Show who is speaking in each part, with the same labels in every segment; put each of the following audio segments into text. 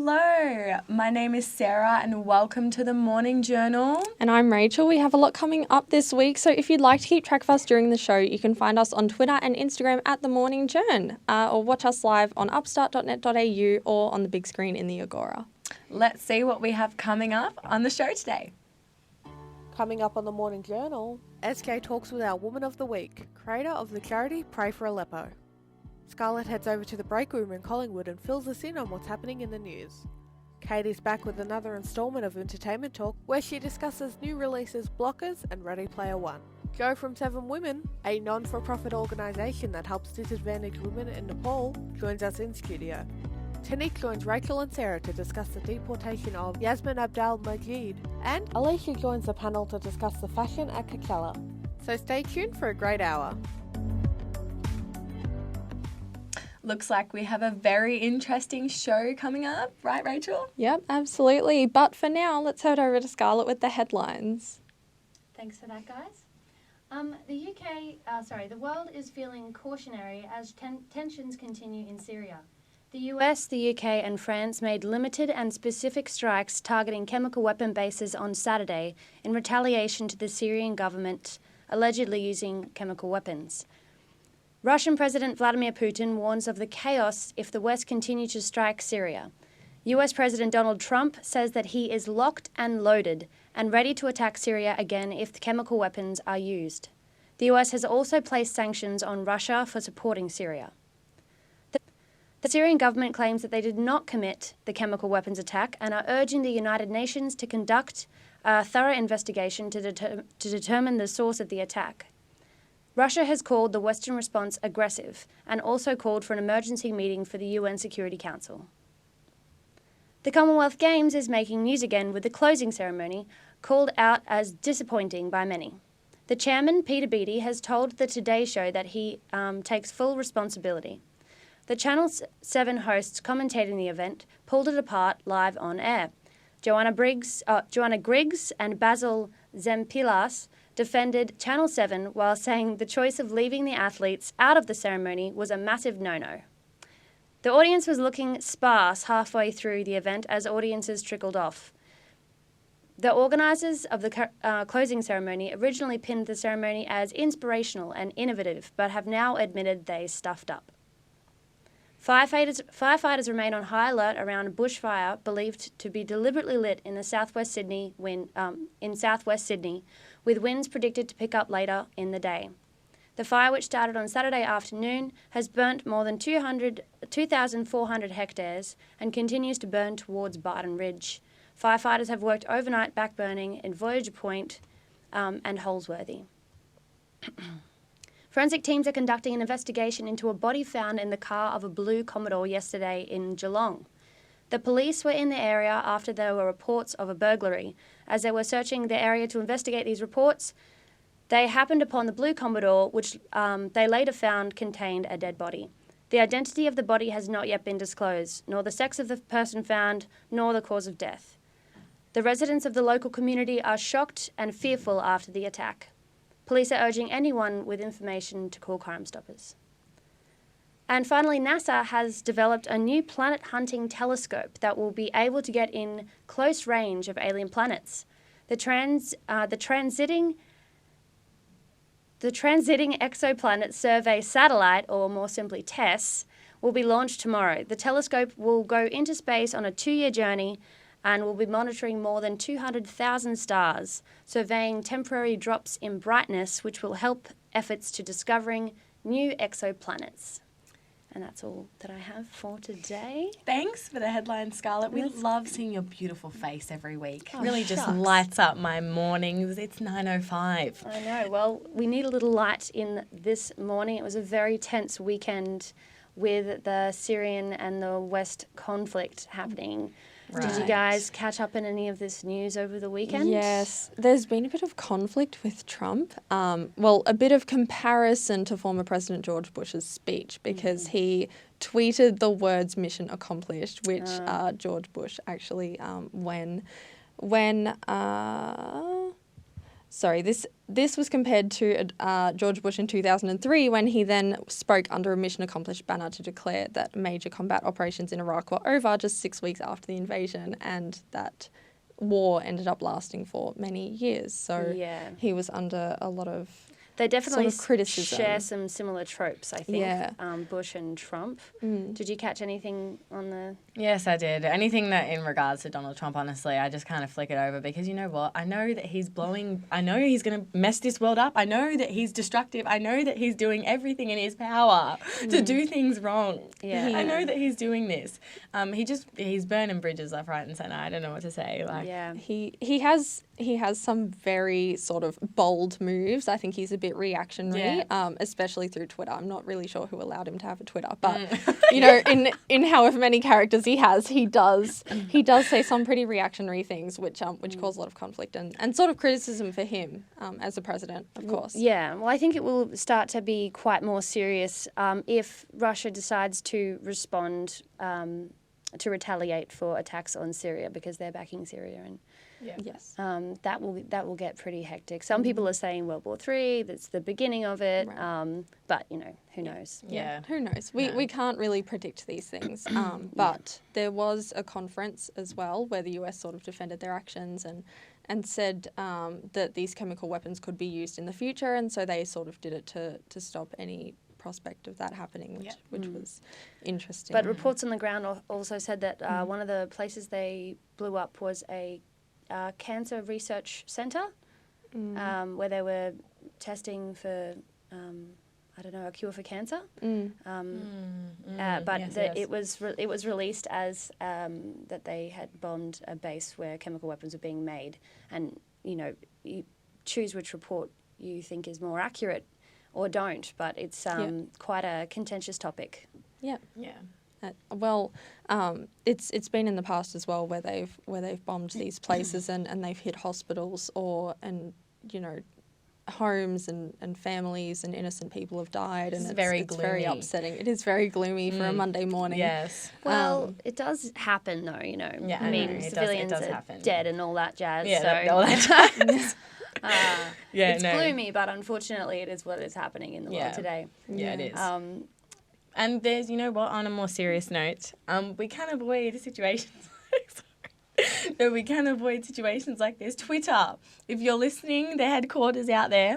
Speaker 1: Hello, my name is Sarah and welcome to the Morning Journal.
Speaker 2: And I'm Rachel. We have a lot coming up this week, so if you'd like to keep track of us during the show, you can find us on Twitter and Instagram at The Morning Journ, or watch us live on upstart.net.au or on the big screen in the Agora.
Speaker 1: Let's see what we have coming up on the show today.
Speaker 3: Coming up on the Morning Journal, SK talks with our Woman of the Week, creator of the charity Pray For Aleppo. Scarlett heads over to the break room in Collingwood and fills us in on what's happening in the news. Katie's back with another instalment of Entertainment Talk, where she discusses new releases Blockers and Ready Player One. Go From 7 Women, a non-for-profit organisation that helps disadvantaged women in Nepal, joins us in studio. Tanik joins Rachel and Sarah to discuss the deportation of Yasmin Abdel-Majid, and Alisha joins the panel to discuss the fashion at Coachella. So stay tuned for a great hour.
Speaker 1: Looks like we have a very interesting show coming up, right, Rachel?
Speaker 2: Yep, absolutely. But for now, let's head over to Scarlett with the headlines.
Speaker 4: Thanks for that, guys. The world is feeling cautionary as tensions continue in Syria. The US, the UK and France made limited and specific strikes targeting chemical weapon bases on Saturday in retaliation to the Syrian government allegedly using chemical weapons. Russian President Vladimir Putin warns of the chaos if the West continue to strike Syria. US President Donald Trump says that he is locked and loaded and ready to attack Syria again if the chemical weapons are used. The US has also placed sanctions on Russia for supporting Syria. The Syrian government claims that they did not commit the chemical weapons attack and are urging the United Nations to conduct a thorough investigation to determine the source of the attack. Russia has called the Western response aggressive and also called for an emergency meeting for the UN Security Council. The Commonwealth Games is making news again with the closing ceremony called out as disappointing by many. The chairman, Peter Beattie, has told the Today Show that he takes full responsibility. The Channel 7 hosts commentating the event pulled it apart live on air. Joanna Griggs and Basil Zempilas defended Channel 7 while saying the choice of leaving the athletes out of the ceremony was a massive no-no. The audience was looking sparse halfway through the event as audiences trickled off. The organisers of the closing ceremony originally pinned the ceremony as inspirational and innovative, but have now admitted they stuffed up. Firefighters remain on high alert around a bushfire believed to be deliberately lit in southwest Sydney, with winds predicted to pick up later in the day. The fire, which started on Saturday afternoon, has burnt more than 2,400 hectares and continues to burn towards Barton Ridge. Firefighters have worked overnight backburning in Voyager Point and Holsworthy. Forensic teams are conducting an investigation into a body found in the car of a blue Commodore yesterday in Geelong. The police were in the area after there were reports of a burglary. As they were searching the area to investigate these reports, they happened upon the blue Commodore, which they later found contained a dead body. The identity of the body has not yet been disclosed, nor the sex of the person found, nor the cause of death. The residents of the local community are shocked and fearful after the attack. Police are urging anyone with information to call Crime Stoppers. And finally, NASA has developed a new planet-hunting telescope that will be able to get in close range of alien planets. The transiting Exoplanet Survey Satellite, or more simply TESS, will be launched tomorrow. The telescope will go into space on a 2-year journey and will be monitoring more than 200,000 stars, surveying temporary drops in brightness, which will help efforts to discovering new exoplanets. And that's all that I have for today.
Speaker 1: Thanks for the headline, Scarlett. We love seeing your beautiful face every week.
Speaker 2: Oh,
Speaker 1: really just
Speaker 2: shucks.
Speaker 1: lights up my mornings. It's 9:05.
Speaker 4: I know. Well, we need a little light in this morning. It was a very tense weekend with the Syrian and the West conflict happening. Did you
Speaker 1: Right.
Speaker 4: guys catch up in any of this news over the weekend?
Speaker 2: Yes, there's been a bit of conflict with Trump. A bit of comparison to former President George Bush's speech because he tweeted the words "mission accomplished," which George Bush actually, when This was compared to George Bush in 2003 when he then spoke under a mission accomplished banner to declare that major combat operations in Iraq were over just 6 weeks after the invasion, and that war ended up lasting for many years. So he was under a lot of
Speaker 4: They definitely
Speaker 2: sort of criticism.
Speaker 4: share some similar tropes, I think,
Speaker 2: Yeah.
Speaker 4: Bush and Trump. Did you catch anything on the...
Speaker 5: Yes, I did. Anything that in regards to Donald Trump, honestly, I just kind of flick it over because you know what? I know that he's I know he's going to mess this world up. I know that he's destructive. I know that he's doing everything in his power to do things wrong.
Speaker 4: Yeah.
Speaker 5: I know that he's doing this. He's burning bridges left, right and centre. I don't know what to say.
Speaker 4: Yeah.
Speaker 2: He has some very sort of bold moves. I think he's a bit reactionary, especially through Twitter. I'm not really sure who allowed him to have a Twitter, but you know, in however many characters he has, he does say some pretty reactionary things, which cause a lot of conflict and sort of criticism for him as a president, of course.
Speaker 4: Yeah, well, I think it will start to be quite more serious if Russia decides to respond to retaliate for attacks on Syria because they're backing Syria and.
Speaker 5: Yeah.
Speaker 2: Yes.
Speaker 4: That will get pretty hectic. Some people are saying World War III, that's the beginning of it,
Speaker 2: Right.
Speaker 4: But, you know, who knows?
Speaker 5: Yeah.
Speaker 2: Who knows? We can't really predict these things. But there was a conference as well where the US sort of defended their actions and said that these chemical weapons could be used in the future, and so they sort of did it to stop any prospect of that happening, which was interesting.
Speaker 4: But reports on the ground also said that one of the places they blew up was a cancer research centre where they were testing for, I don't know, a cure for cancer. But it was released as that they had bombed a base where chemical weapons were being made. And, you know, you choose which report you think is more accurate or don't, but it's quite a contentious topic.
Speaker 2: Yeah.
Speaker 5: Yeah.
Speaker 2: It's been in the past as well where they've bombed these places and they've hit hospitals and you know, homes and families and innocent people have died, and it's very upsetting. It is very gloomy for a Monday morning.
Speaker 5: Yes.
Speaker 4: Well, it does happen though, you know.
Speaker 5: Yeah,
Speaker 4: I mean,
Speaker 5: it
Speaker 4: civilians
Speaker 5: does
Speaker 4: are
Speaker 5: happen.
Speaker 4: dead and all that jazz.
Speaker 5: Yeah,
Speaker 4: so
Speaker 5: all that jazz.
Speaker 4: it's gloomy, but unfortunately it is what is happening in the world today.
Speaker 5: Yeah, it is. And there's, you know what, on a more serious note, we can avoid situations like this. Twitter, if you're listening, their headquarters out there,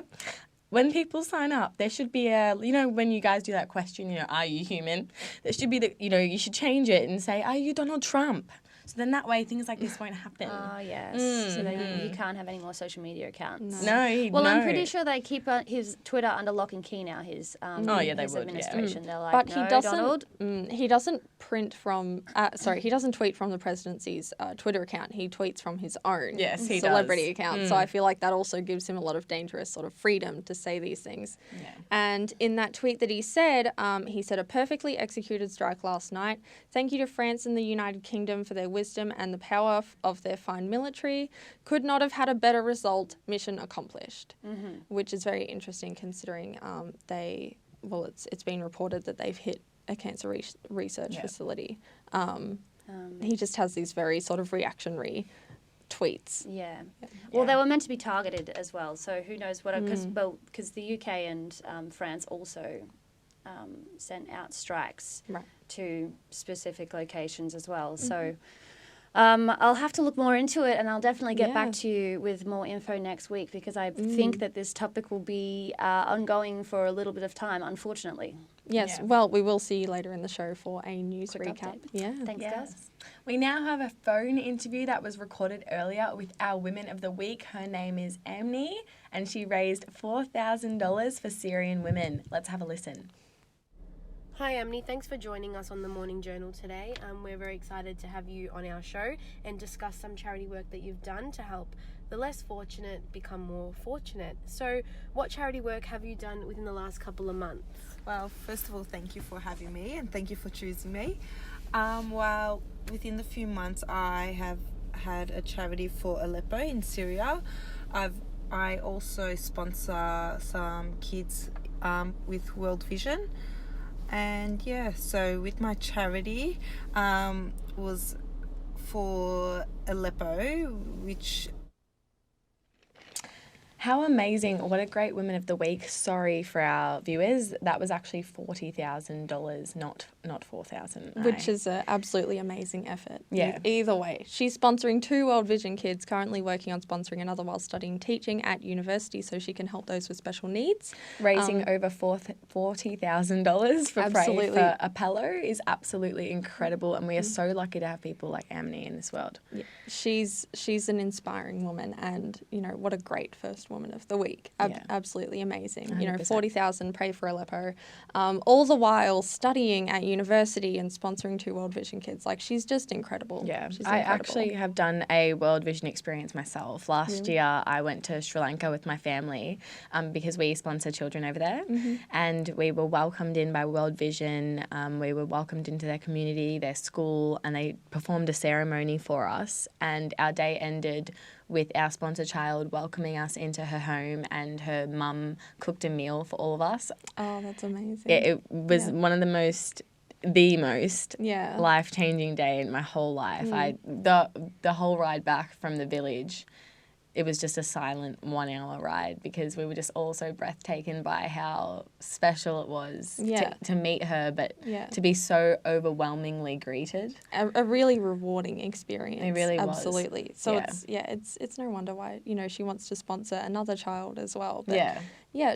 Speaker 5: when people sign up, there should be when you guys do that question, you know, are you human? There should be you should change it and say, are you Donald Trump? So then that way things like this won't happen.
Speaker 4: Oh, yes. So then you can't have any more social media accounts.
Speaker 5: No.
Speaker 4: I'm pretty sure they keep his Twitter under lock and key now, his
Speaker 5: they
Speaker 4: his
Speaker 5: would,
Speaker 4: administration. They're like,
Speaker 2: But
Speaker 4: no,
Speaker 2: he doesn't.
Speaker 4: Donald.
Speaker 2: He doesn't he doesn't tweet from the presidency's Twitter account. He tweets from his own celebrity account. So I feel like that also gives him a lot of dangerous sort of freedom to say these things.
Speaker 5: Yeah.
Speaker 2: And in that tweet that he said a perfectly executed strike last night. Thank you to France and the United Kingdom for their wisdom and the power of their fine military. Could not have had a better result. Mission accomplished. Which is very interesting considering it's been reported that they've hit a cancer research facility. He just has these very sort of reactionary tweets.
Speaker 4: Yeah. Well, they were meant to be targeted as well. So who knows what? Because the UK and France also sent out strikes to specific locations as well. So I'll have to look more into it, and I'll definitely get back to you with more info next week because I think that this topic will be ongoing for a little bit of time, unfortunately.
Speaker 2: Yes, well, we will see you later in the show for a news
Speaker 4: Quick
Speaker 2: recap.
Speaker 4: update.
Speaker 2: Yeah.
Speaker 4: Thanks, guys.
Speaker 1: We now have a phone interview that was recorded earlier with our Women of the Week. Her name is Amne, and she raised $4,000 for Syrian women. Let's have a listen.
Speaker 6: Hi Amne, thanks for joining us on the Morning Journal today. We're very excited to have you on our show and discuss some charity work that you've done to help the less fortunate become more fortunate. So what charity work have you done within the last couple of months?
Speaker 7: Well, first of all, thank you for having me and thank you for choosing me. Well, within the few months I have had a charity for Aleppo in Syria. I also sponsor some kids with World Vision. And so with my charity was for Aleppo, which
Speaker 5: How amazing. What a great Women of the Week. Sorry for our viewers. That was actually $40,000, not $4,000.
Speaker 2: Which is an absolutely amazing effort.
Speaker 5: Yeah.
Speaker 2: Either way. She's sponsoring 2 World Vision kids, currently working on sponsoring another while studying teaching at university so she can help those with special needs.
Speaker 5: Raising over $40,000 for
Speaker 2: Absolutely.
Speaker 5: Pray for Aleppo is absolutely incredible, and we are so lucky to have people like Amne in this world.
Speaker 2: Yeah. She's an inspiring woman, and, you know, what a great first Woman of the Week. Absolutely amazing.
Speaker 5: 100%.
Speaker 2: You know, 40,000 Pray for Aleppo, all the while studying at university and sponsoring 2 World Vision kids. Like, she's just incredible.
Speaker 5: Yeah,
Speaker 2: She's
Speaker 5: I
Speaker 2: incredible.
Speaker 5: actually have done a World Vision experience myself. Last year, I went to Sri Lanka with my family because we sponsor children over there, and we were welcomed in by World Vision. We were welcomed into their community, their school, and they performed a ceremony for us. And our day ended with our sponsor child welcoming us into her home, and her mum cooked a meal for all of us.
Speaker 2: Oh, that's amazing.
Speaker 5: It was one of the most life-changing day in my whole life. The whole ride back from the village, it was just a silent 1 hour ride because we were just all so breathtaken by how special it was to meet her, but to be so overwhelmingly greeted.
Speaker 2: A really rewarding experience.
Speaker 5: It really was.
Speaker 2: Absolutely. So it's no wonder why, you know, she wants to sponsor another child as well. But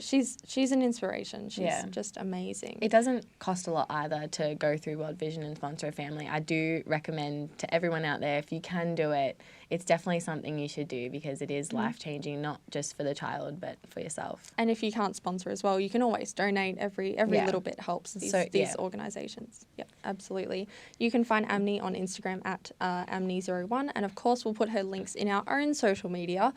Speaker 2: she's an inspiration. She's just amazing.
Speaker 5: It doesn't cost a lot either to go through World Vision and sponsor a family. I do recommend to everyone out there, if you can do it, it's definitely something you should do because it is life-changing, not just for the child, but for yourself.
Speaker 2: And if you can't sponsor as well, you can always donate. Every little bit helps these organisations. Yep, absolutely. You can find Amne on Instagram at Amne01, and of course we'll put her links in our own social media,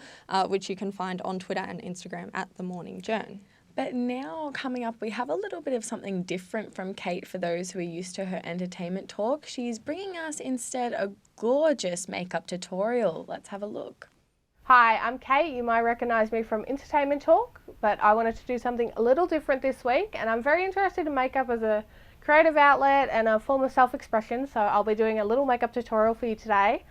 Speaker 2: which you can find on Twitter and Instagram at The Morning Journ.
Speaker 5: But now, coming up, we have a little bit of something different from Kate for those who are used to her entertainment talk. She's bringing us instead a gorgeous makeup tutorial. Let's have a look.
Speaker 3: Hi, I'm Kate. You might recognise me from Entertainment Talk, but I wanted to do something a little different this week, and I'm very interested in makeup as a creative outlet and a form of self-expression, so I'll be doing a little makeup tutorial for you today.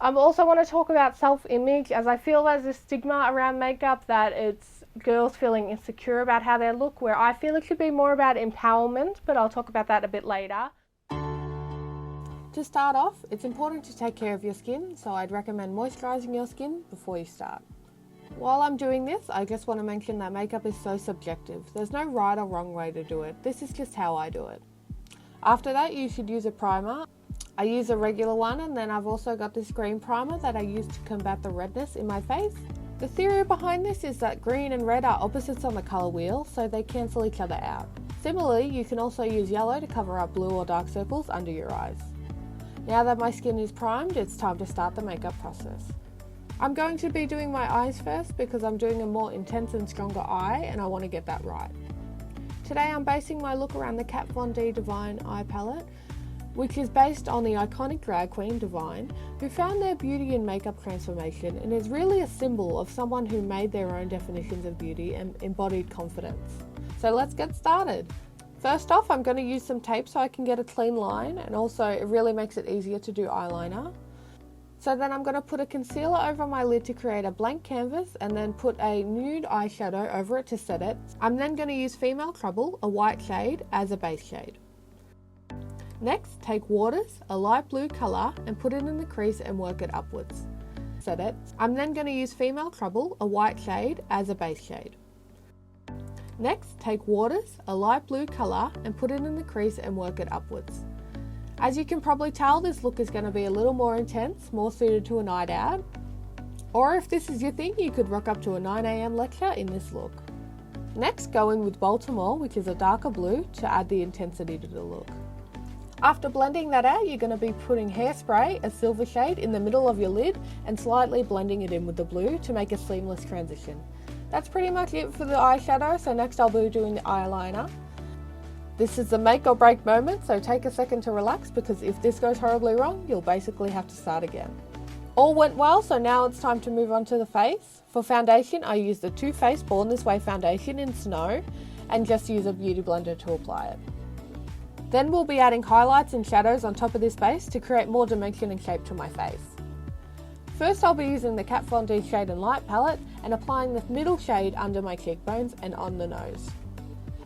Speaker 3: I also want to talk about self-image, as I feel there's a stigma around makeup that it's girls feeling insecure about how they look, where I feel it should be more about empowerment, but I'll talk about that a bit later. To start off, it's important to take care of your skin, so I'd recommend moisturising your skin before you start. While I'm doing this, I just want to mention that makeup is so subjective. There's no right or wrong way to do it. This is just how I do it. After that, you should use a primer. I use a regular one, and then I've also got this green primer that I use to combat the redness in my face. The theory behind this is that green and red are opposites on the colour wheel, so they cancel each other out. Similarly, you can also use yellow to cover up blue or dark circles under your eyes. Now that my skin is primed, it's time to start the makeup process. I'm going to be doing my eyes first because I'm doing a more intense and stronger eye, and I want to get that right. Today I'm basing my look around the Kat Von D Divine eye palette, which is based on the iconic drag queen Divine, who found their beauty and makeup transformation and is really a symbol of someone who made their own definitions of beauty and embodied confidence. So let's get started. First off, I'm going to use some tape so I can get a clean line, and also it really makes it easier to do eyeliner. So then I'm going to put a concealer over my lid to create a blank canvas, and then put a nude eyeshadow over it to set it. I'm then going to use Female Trouble, a white shade, as a base shade. Next, take Waters, a light blue colour, and put it in the crease and work it upwards. Set it. I'm then going to use Female Trouble, a white shade, as a base shade. Next, take Waters, a light blue colour, and put it in the crease and work it upwards. As you can probably tell, this look is going to be a little more intense, more suited to a night out. Or if this is your thing, you could rock up to a 9 AM lecture in this look. Next, go in with Baltimore, which is a darker blue, to add the intensity to the look. After blending that out, you're going to be putting Hairspray, a silver shade, in the middle of your lid and slightly blending it in with the blue to make a seamless transition. That's pretty much it for the eyeshadow, so next I'll be doing the eyeliner. This is the make or break moment, so take a second to relax, because if this goes horribly wrong, you'll basically have to start again. All went well, so now it's time to move on to the face. For foundation, I used the Too Faced Born This Way foundation in Snow and just use a beauty blender to apply it. Then we'll be adding highlights and shadows on top of this base to create more dimension and shape to my face. First, I'll be using the Kat Von D Shade and Light palette and applying the middle shade under my cheekbones and on the nose.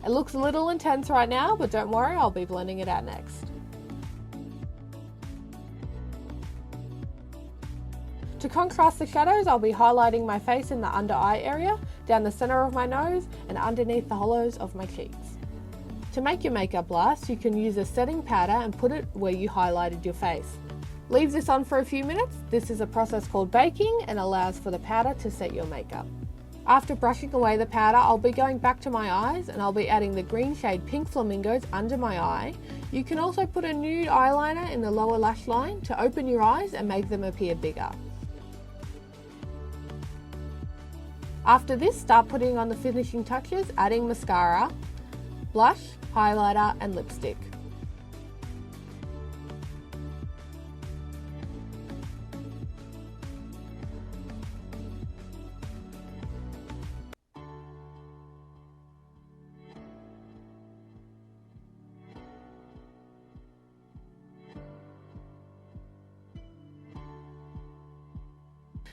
Speaker 3: It looks a little intense right now, but don't worry, I'll be blending it out next. To contrast the shadows, I'll be highlighting my face in the under eye area, down the centre of my nose, and underneath the hollows of my cheeks. To make your makeup last, you can use a setting powder and put it where you highlighted your face. Leave this on for a few minutes. This is a process called baking and allows for the powder to set your makeup. After brushing away the powder, I'll be going back to my eyes and I'll be adding the green shade Pink Flamingos under my eye. You can also put a nude eyeliner in the lower lash line to open your eyes and make them appear bigger. After this, start putting on the finishing touches, adding mascara, blush, highlighter and lipstick.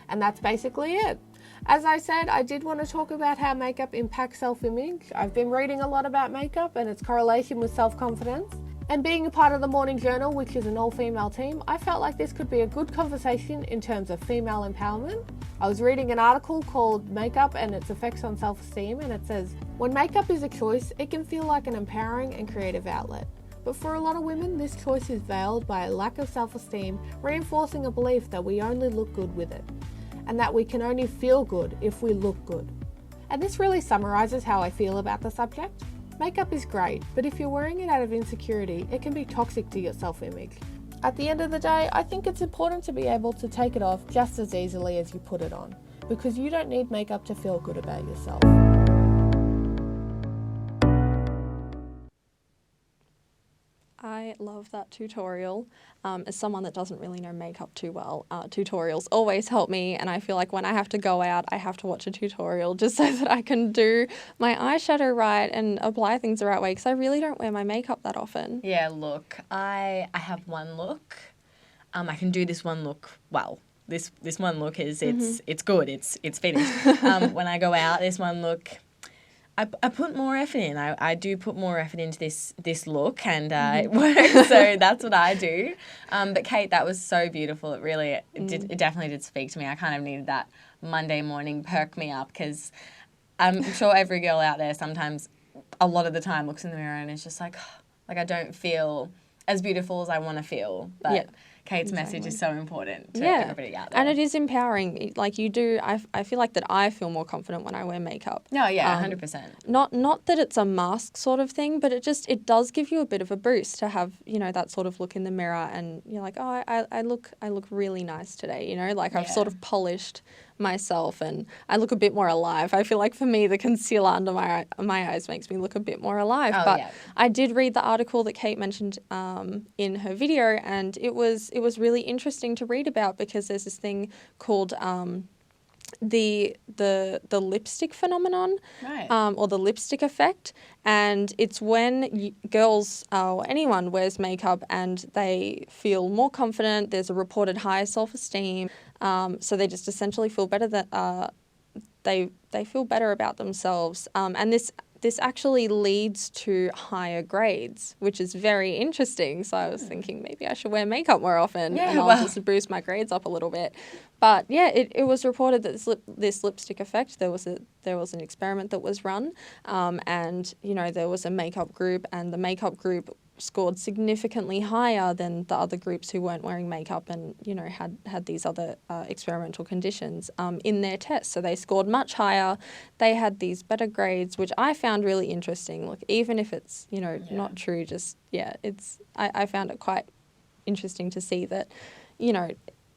Speaker 3: And that's basically it. As I said, I did want to talk about how makeup impacts self-image. I've been reading a lot about makeup and its correlation with self-confidence. And being a part of the Morning Journal, which is an all-female team, I felt like this could be a good conversation in terms of female empowerment. I was reading an article called Makeup and Its Effects on Self-Esteem, and it says, when makeup is a choice, it can feel like an empowering and creative outlet. But for a lot of women, this choice is veiled by a lack of self-esteem, reinforcing a belief that we only look good with it, and that we can only feel good if we look good. And this really summarises how I feel about the subject. Makeup is great, but if you're wearing it out of insecurity, it can be toxic to your self-image. At the end of the day, I think it's important to be able to take it off just as easily as you put it on, because you don't need makeup to feel good about yourself.
Speaker 2: I love that tutorial. As someone that doesn't really know makeup too well, tutorials always help me, and I feel like when I have to go out, I have to watch a tutorial just so that I can do my eyeshadow right and apply things the right way, because I really don't wear my makeup that often.
Speaker 5: Yeah, look, I have one look. I can do this one look well. This one look is it's good. It's finished. When I go out, this one look, I put more effort in. I do put more effort into this look, and it works. So that's what I do. But Kate, that was so beautiful. It really it definitely did speak to me. I kind of needed that Monday morning perk me up, because I'm sure every girl out there sometimes, a lot of the time, looks in the mirror and is just like I don't feel as beautiful as I want to feel. But yeah. Kate's message is so important to everybody out there.
Speaker 2: And it is empowering. Like you do, I feel like that I feel more confident when I wear makeup.
Speaker 5: No, yeah, 100%.
Speaker 2: Not that it's a mask sort of thing, but it does give you a bit of a boost to have, that sort of look in the mirror, and you're like, oh, I look really nice today, like I've sort of polished myself and I look a bit more alive. I feel like for me the concealer under my eyes makes me look a bit more alive. I did read the article that Kate mentioned in her video, and it was really interesting to read about, because there's this thing called the lipstick phenomenon, right. Or the lipstick effect, and it's when girls or anyone wears makeup and they feel more confident. There's a reported higher self-esteem, so they just essentially feel better that they feel better about themselves, and this actually leads to higher grades, which is very interesting. So I was thinking maybe I should wear makeup more often, and I'll just boost my grades up a little bit. But yeah, it was reported that this lipstick effect, there was an experiment that was run, and there was a makeup group, and the makeup group scored significantly higher than the other groups who weren't wearing makeup and had these other experimental conditions in their tests. So they scored much higher. They had these better grades, which I found really interesting. Look, even if it's not true, I found it quite interesting to see that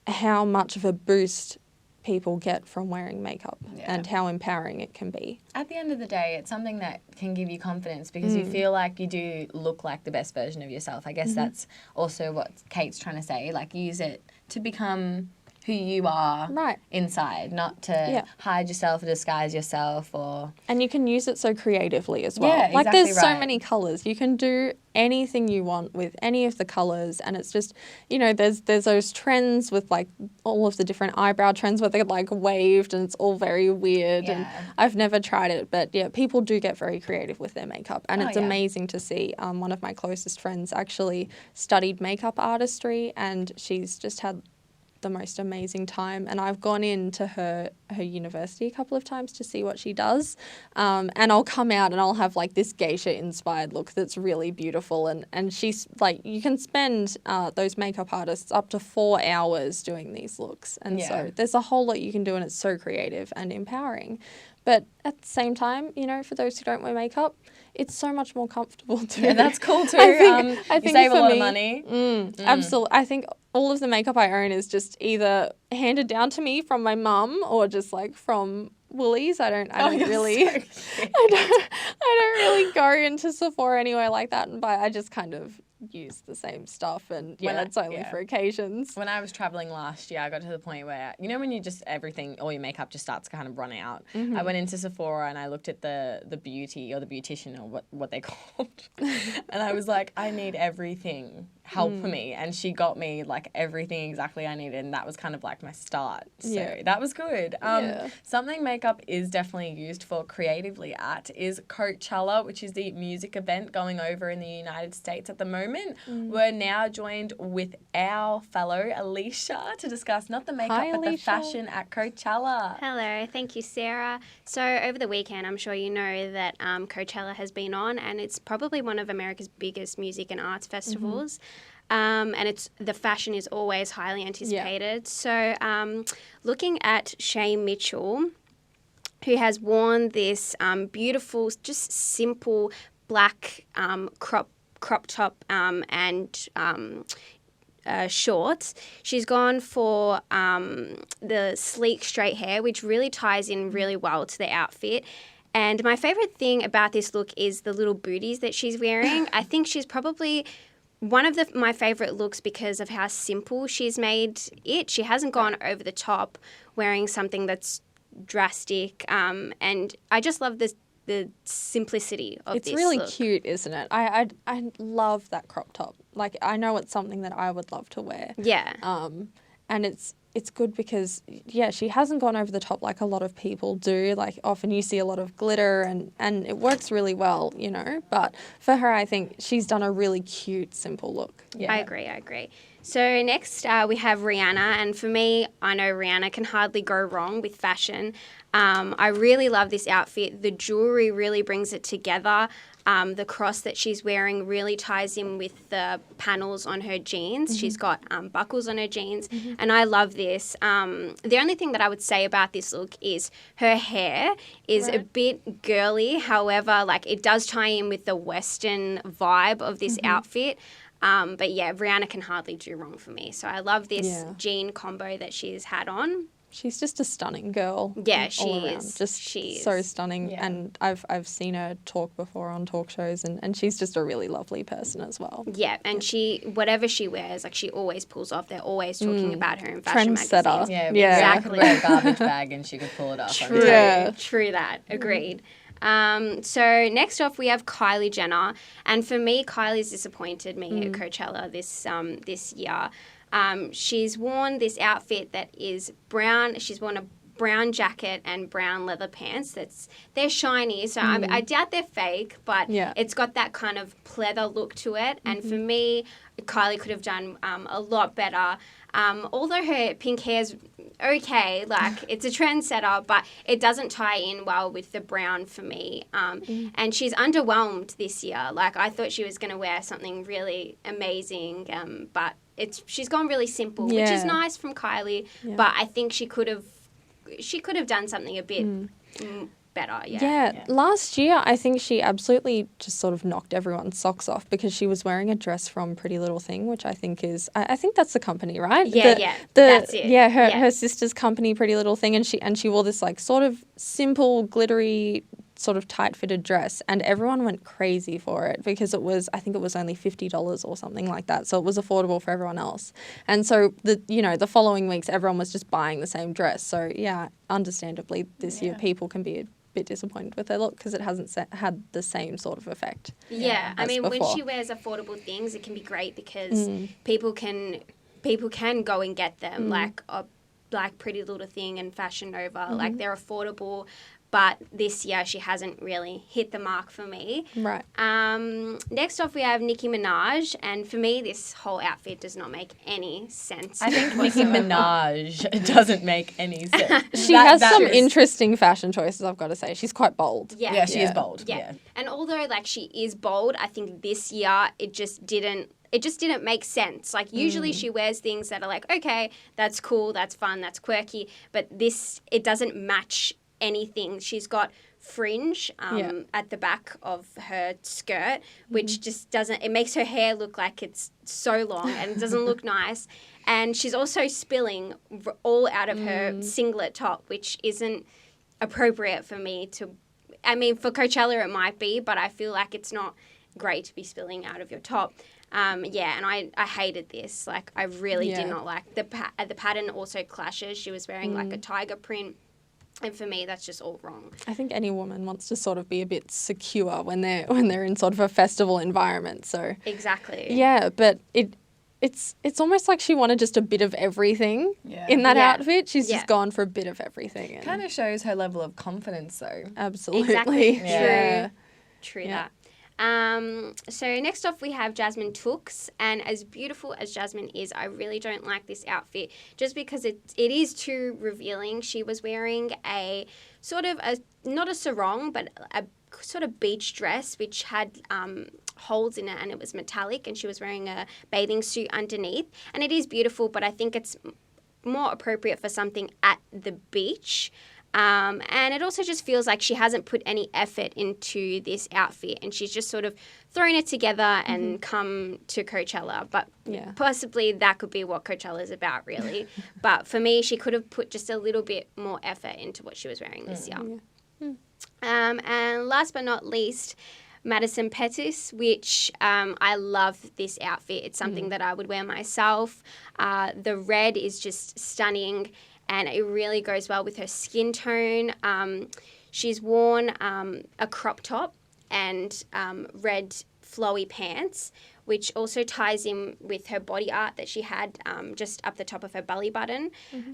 Speaker 2: how much of a boost people get from wearing makeup and how empowering it can be.
Speaker 5: At the end of the day, it's something that can give you confidence, because you feel like you do look like the best version of yourself. I guess that's also what Kate's trying to say. Like, use it to become who you are
Speaker 2: Right.
Speaker 5: inside, not to hide yourself or disguise yourself or...
Speaker 2: And you can use it so creatively as well.
Speaker 5: Yeah,
Speaker 2: like
Speaker 5: exactly
Speaker 2: there's so
Speaker 5: right.
Speaker 2: many colours. You can do anything you want with any of the colours, and it's just, you know, there's those trends with like all of the different eyebrow trends where they're like waved and it's all very weird. And I've never tried it, but yeah, people do get very creative with their makeup, and it's amazing to see. One of my closest friends actually studied makeup artistry, and she's just had the most amazing time, and I've gone into her university a couple of times to see what she does, and I'll come out and I'll have like this geisha inspired look that's really beautiful, and she's like, you can spend those makeup artists up to 4 hours doing these looks, and so there's a whole lot you can do, and it's so creative and empowering. But at the same time, you know, for those who don't wear makeup, it's so much more comfortable too.
Speaker 5: Yeah, that's cool too.
Speaker 2: I think
Speaker 5: you save a
Speaker 2: for
Speaker 5: lot
Speaker 2: me,
Speaker 5: of money.
Speaker 2: Absolutely. I think all of the makeup I own is just either handed down to me from my mum or just like from Woolies. I don't really I don't really go into Sephora anywhere like that and buy. I just kind of use the same stuff, and it's only for occasions.
Speaker 5: When I was traveling last year, I got to the point where, you know, when you just all your makeup just starts to kind of run out. I went into Sephora and I looked at the beauty or the beautician or what they're called, and I was like, I need everything. Help me. And she got me like everything exactly I needed, and that was kind of like my start. So that was good. Something makeup is definitely used for creatively at is Coachella, which is the music event going over in the United States at the moment. We're now joined with our fellow Alisha to discuss not the makeup but the fashion at Coachella.
Speaker 8: Hello, thank you, Sarah. So over the weekend, I'm sure you know that Coachella has been on, and it's probably one of America's biggest music and arts festivals. And the fashion is always highly anticipated. So looking at Shay Mitchell, who has worn this beautiful, just simple black crop top and shorts. She's gone for the sleek straight hair, which really ties in really well to the outfit. And my favourite thing about this look is the little booties that she's wearing. I think she's probably one of my favourite looks because of how simple she's made it. She hasn't gone over the top wearing something that's drastic. And I just love the simplicity of this look. It's
Speaker 2: really cute, isn't it? I love that crop top. Like, I know it's something that I would love to wear.
Speaker 8: Yeah.
Speaker 2: And it's good because, she hasn't gone over the top like a lot of people do. Like, often you see a lot of glitter and it works really well, you know. But for her, I think she's done a really cute, simple look.
Speaker 8: Yeah. I agree. So next we have Rihanna, and for me, I know Rihanna can hardly go wrong with fashion. I really love this outfit. The jewellery really brings it together. The cross that she's wearing really ties in with the panels on her jeans. She's got buckles on her jeans, and I love this. The only thing that I would say about this look is her hair is a bit girly. However, like, it does tie in with the Western vibe of this outfit. But yeah, Rihanna can hardly do wrong for me. So I love this jean combo that she's had on.
Speaker 2: She's just a stunning girl.
Speaker 8: Yeah, she
Speaker 2: is. She's so stunning. Yeah. And I've seen her talk before on talk shows, and she's just a really lovely person as well.
Speaker 8: Yeah, and whatever she wears, like, she always pulls off. They're always talking about her in fashion magazines.
Speaker 5: Yeah, exactly. Wear a garbage bag and she could pull it off.
Speaker 8: True that. Agreed. So next off we have Kylie Jenner, and for me, Kylie's disappointed me at Coachella this year. She's worn this outfit that is brown. She's worn a brown jacket and brown leather pants. They're shiny, so I doubt they're fake, but it's got that kind of pleather look to it. And for me, Kylie could have done a lot better. Although her pink hair's okay, like, it's a trendsetter, but it doesn't tie in well with the brown for me. And she's underwhelmed this year. Like, I thought she was going to wear something really amazing, but she's gone really simple, which is nice from Kylie, but I think she could have done something a bit better.
Speaker 2: Yeah. Last year, I think she absolutely just sort of knocked everyone's socks off because she was wearing a dress from Pretty Little Thing, which I think is, I think that's the company, right?
Speaker 8: That's it.
Speaker 2: Yeah, her sister's company, Pretty Little Thing, and she wore this like sort of simple, glittery sort of tight-fitted dress, and everyone went crazy for it because I think it was only $50 or something like that. So it was affordable for everyone else. And so the following weeks, everyone was just buying the same dress. So yeah, understandably, this year people can be a bit disappointed with their look because it hasn't had the same sort of effect.
Speaker 8: Yeah, I mean,
Speaker 2: before.
Speaker 8: when she wears affordable things, it can be great because people can go and get them, like a Pretty Little Thing and Fashion Nova. Like, they're affordable. But this year, she hasn't really hit the mark for me.
Speaker 2: Right.
Speaker 8: Next off, we have Nicki Minaj. And for me, this whole outfit does not make any sense.
Speaker 5: I think Nicki Minaj doesn't make any sense.
Speaker 2: She has some interesting fashion choices, I've got to say. She's quite bold.
Speaker 5: Yeah, she is bold. Yeah.
Speaker 8: And although, like, she is bold, I think this year it just didn't make sense. Like, usually she wears things that are like, okay, that's cool, that's fun, that's quirky. But it doesn't match anything. She's got fringe at the back of her skirt, which just doesn't, it makes her hair look like it's so long and it doesn't look nice. And she's also spilling all out of her singlet top, which isn't appropriate for me to, I mean, for Coachella it might be, but I feel like it's not great to be spilling out of your top. And I hated this. Like, I really did not like the pattern. Also clashes. She was wearing like a tiger print. And for me, that's just all wrong.
Speaker 2: I think any woman wants to sort of be a bit secure when they're in sort of a festival environment. So
Speaker 8: exactly.
Speaker 2: Yeah, but it's almost like she wanted just a bit of everything in that outfit. She's just gone for a bit of everything. And
Speaker 5: kind of shows her level of confidence, though.
Speaker 2: Absolutely.
Speaker 8: Exactly.
Speaker 2: Yeah.
Speaker 8: True that. So next off we have Jasmine Tooks, and as beautiful as Jasmine is, I really don't like this outfit just because it is too revealing. She was wearing a sort of not a sarong, but a sort of beach dress which had holes in it, and it was metallic, and she was wearing a bathing suit underneath, and it is beautiful, but I think it's more appropriate for something at the beach. And it also just feels like she hasn't put any effort into this outfit, and she's just sort of thrown it together and come to Coachella. But possibly that could be what Coachella is about, really. But for me, she could have put just a little bit more effort into what she was wearing this year. And last but not least, Madison Pettis, which I love this outfit. It's something that I would wear myself. The red is just stunning, and it really goes well with her skin tone. She's worn a crop top and red flowy pants, which also ties in with her body art that she had just up the top of her belly button.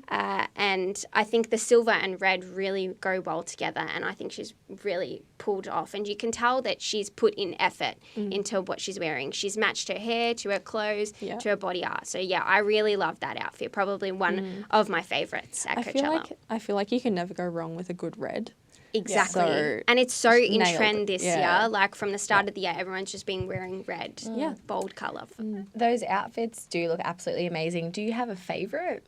Speaker 8: And I think the silver and red really go well together, and I think she's really pulled off. And you can tell that she's put in effort into what she's wearing. She's matched her hair to her clothes, to her body art. So, yeah, I really love that outfit. Probably one of my favourites at Coachella.
Speaker 2: I feel like you can never go wrong with a good red.
Speaker 8: Exactly. So and it's so in trend this year. Like, from the start of the year, everyone's just been wearing red. Bold colour.
Speaker 5: Those outfits do look absolutely amazing. Do you have a favourite?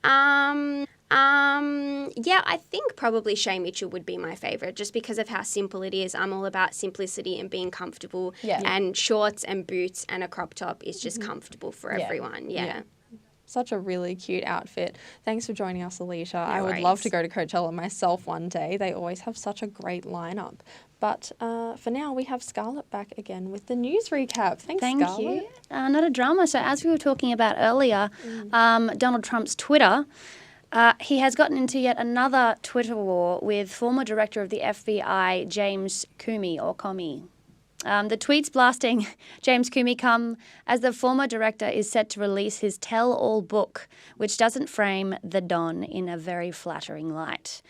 Speaker 8: Yeah, I think probably Shay Mitchell would be my favourite just because of how simple it is. I'm all about simplicity and being comfortable. And shorts and boots and a crop top is just comfortable for everyone.
Speaker 2: Such a really cute outfit. Thanks for joining us, Alisha. I would love to go to Coachella myself one day. They always have such a great lineup. But for now, we have Scarlett back again with the news recap. Thanks, Scarlett.
Speaker 4: Thank you. Not a drama. So as we were talking about earlier, Donald Trump's Twitter, he has gotten into yet another Twitter war with former director of the FBI, James Comey. The tweets blasting James Comey come as the former director is set to release his tell-all book, which doesn't frame the Don in a very flattering light.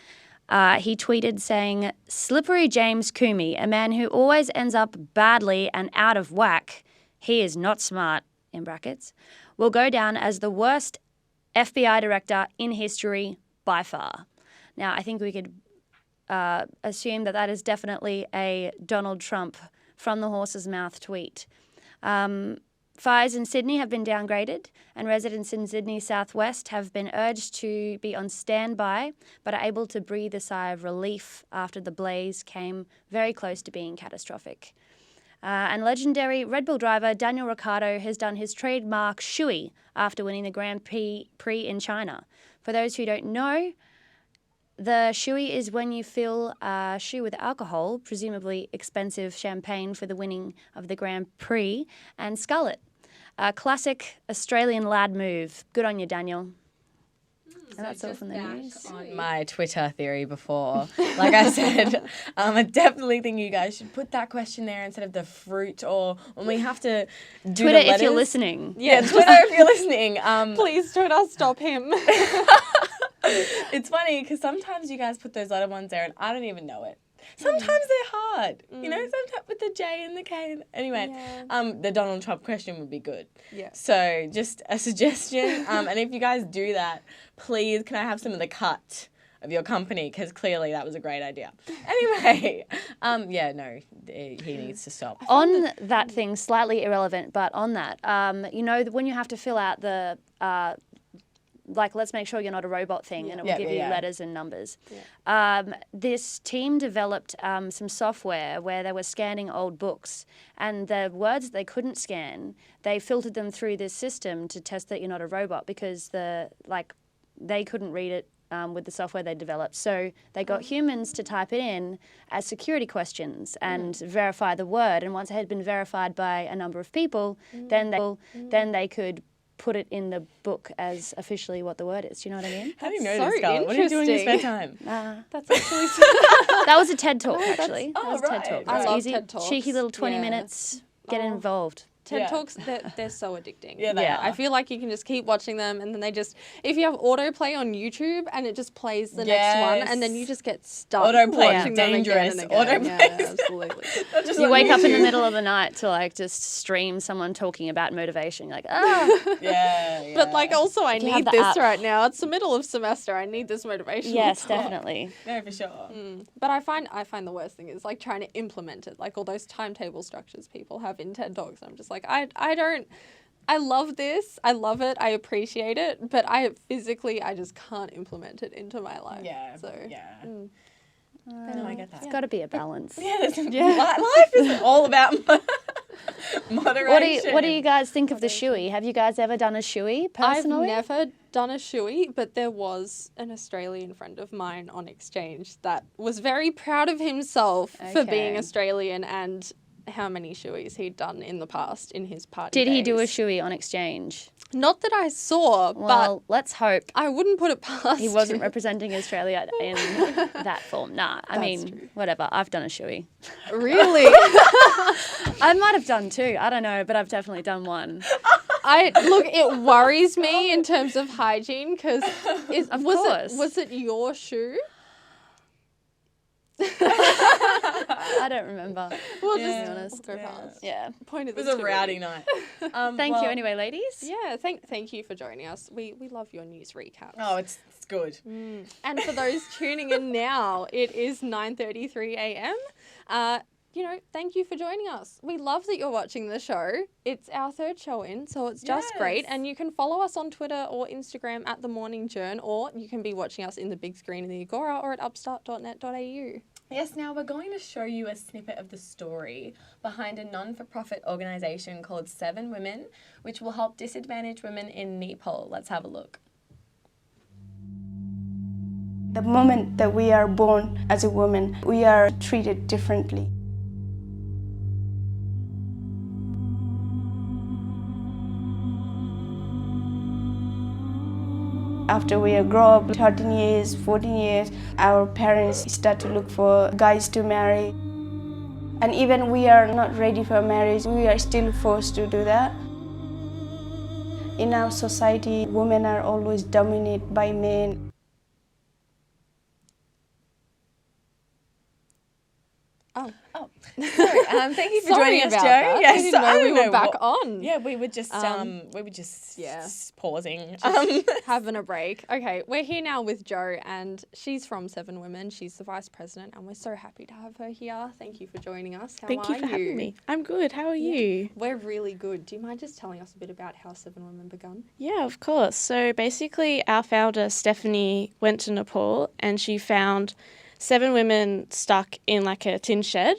Speaker 4: He tweeted saying, "Slippery James Comey, a man who always ends up badly and out of whack, he is not smart, in brackets, will go down as the worst FBI director in history by far." Now, I think we could assume that is definitely a Donald Trump from the horse's mouth tweet. Fires in Sydney have been downgraded, and residents in Sydney southwest have been urged to be on standby, but are able to breathe a sigh of relief after the blaze came very close to being catastrophic. And legendary Red Bull driver Daniel Ricciardo has done his trademark shoey after winning the Grand Prix in China. For those who don't know, The shoey is when you fill a shoe with alcohol, presumably expensive champagne for the winning of the Grand Prix. And Scarlett, a classic Australian lad move. Good on you, Daniel. And that's all from the news.
Speaker 5: On my Twitter theory before, like I said, I definitely think you guys should put that question there instead of the fruit, or when we have to do
Speaker 4: Twitter
Speaker 5: the letters.
Speaker 4: if you're listening.
Speaker 5: Yeah, Twitter if you're listening.
Speaker 2: Please, Twitter, stop him.
Speaker 5: It's funny because sometimes you guys put those letter ones there and I don't even know it. Sometimes they're hard, you know, sometimes with the J and the K. Anyway, the Donald Trump question would be good.
Speaker 2: Yeah.
Speaker 5: So just a suggestion. And if you guys do that, please, can I have some of the cut of your company? Because clearly that was a great idea. Anyway, he needs to stop.
Speaker 4: On that thing, slightly irrelevant, but on that, you know, when you have to fill out the like, let's make sure you're not a robot thing, and it will give you letters and numbers. Yeah. This team developed some software where they were scanning old books, and the words they couldn't scan, they filtered them through this system to test that you're not a robot, because they couldn't read it with the software they developed. So they got humans to type it in as security questions and verify the word, and once it had been verified by a number of people, then they could put it in the book as officially what the word is. Do you know what I mean?
Speaker 5: How do you know this, Scarlett? What are you doing in your spare time?
Speaker 2: That's actually
Speaker 4: that was a TED Talk, actually. That was a TED Talk.
Speaker 2: I love
Speaker 4: easy,
Speaker 2: TED Talks.
Speaker 4: cheeky little 20 minutes. Get involved.
Speaker 2: TED Talks, they're so addicting.
Speaker 5: Yeah, they are.
Speaker 2: I feel like you can just keep watching them, and then if you have autoplay on YouTube and it just plays the next one, and then you just get stuck watching them again and again. Yeah, absolutely.
Speaker 4: You wake up in the middle of the night to just stream someone talking about motivation. You're like,
Speaker 5: Yeah.
Speaker 2: But also I
Speaker 4: You have
Speaker 2: need
Speaker 4: the
Speaker 2: this
Speaker 4: app.
Speaker 2: right now. It's the middle of semester. I need this motivation.
Speaker 4: yes, definitely.
Speaker 5: No, for sure.
Speaker 2: But I find the worst thing is trying to implement it, all those timetable structures people have in TED Talks. I'm just I love this. I love it. I appreciate it. But I just can't implement it into my life.
Speaker 5: Yeah.
Speaker 2: So
Speaker 5: No, I get that.
Speaker 4: It's got to be a balance.
Speaker 5: Life is all about moderation.
Speaker 4: What do you guys think of the shoey? Have you guys ever done a shoey personally?
Speaker 2: I've never done a shoey, but there was an Australian friend of mine on exchange that was very proud of himself for being Australian and how many shoeys he'd done in the past in his party
Speaker 4: Did he do a
Speaker 2: days.
Speaker 4: shoey on exchange?
Speaker 2: Not that I saw,
Speaker 4: Well, let's hope
Speaker 2: but I wouldn't put it past
Speaker 4: he wasn't
Speaker 2: him.
Speaker 4: representing Australia in that form. Nah, I mean,
Speaker 2: true.
Speaker 4: whatever. I've done a shoey.
Speaker 2: Really?
Speaker 4: I might have done two. I don't know, but I've definitely done one.
Speaker 2: It worries me in terms of hygiene because
Speaker 4: course.
Speaker 2: was it your shoe?
Speaker 4: I don't remember.
Speaker 2: We'll
Speaker 4: to
Speaker 2: just
Speaker 4: be honest.
Speaker 2: go past.
Speaker 4: Yeah.
Speaker 2: Point of
Speaker 5: It
Speaker 2: the
Speaker 5: was a
Speaker 2: story.
Speaker 5: rowdy night.
Speaker 4: Thank you anyway, ladies.
Speaker 2: Yeah, thank you for joining us. We love your news recaps.
Speaker 5: Oh, it's good.
Speaker 2: And for those tuning in now, it is 9:33 a.m. Thank you for joining us. We love that you're watching the show. It's our third show in, so it's just great. And you can follow us on Twitter or Instagram at The Morning Journ, or you can be watching us in the big screen in the Agora or at upstart.net.au.
Speaker 5: Yes, now we're going to show you a snippet of the story behind a non-for-profit organisation called 7 Women, which will help disadvantaged women in Nepal. Let's have a look.
Speaker 9: The moment that we are born as a woman, we are treated differently. After we grow up 13 years, 14 years, our parents start to look for guys to marry. And even we are not ready for marriage, we are still forced to do that. In our society, women are always dominated by men.
Speaker 5: Oh, sorry. Thank you for joining us,
Speaker 2: about
Speaker 5: Joe.
Speaker 2: that.
Speaker 5: Yes,
Speaker 2: I didn't know we were back
Speaker 5: what-
Speaker 2: on.
Speaker 5: Yeah, we were just pausing.
Speaker 2: Having a break. Okay, we're here now with Jo, and she's from 7 Women. She's the vice president, and we're so happy to have her here. Thank you for joining us. How
Speaker 10: Thank you
Speaker 2: are
Speaker 10: for having me. I'm good. How are you?
Speaker 2: We're really good. Do you mind just telling us a bit about how 7 Women begun?
Speaker 10: Yeah, of course. So basically, our founder, Stephanie, went to Nepal and she found 7 women stuck in like a tin shed.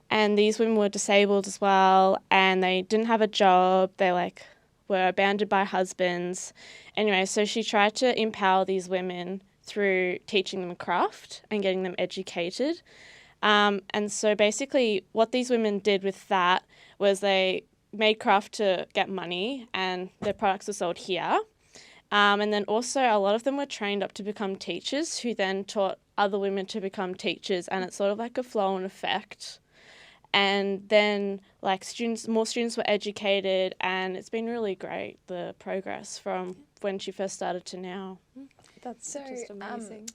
Speaker 10: And these women were disabled as well, and they didn't have a job. They were abandoned by husbands. Anyway, so she tried to empower these women through teaching them craft and getting them educated. And so basically what these women did with that was they made craft to get money, and their products were sold here. And then also a lot of them were trained up to become teachers, who then taught other women to become teachers, and it's sort of like a flow and effect. And then like more students were educated, and it's been really great, the progress from when she first started to now.
Speaker 2: That's just amazing.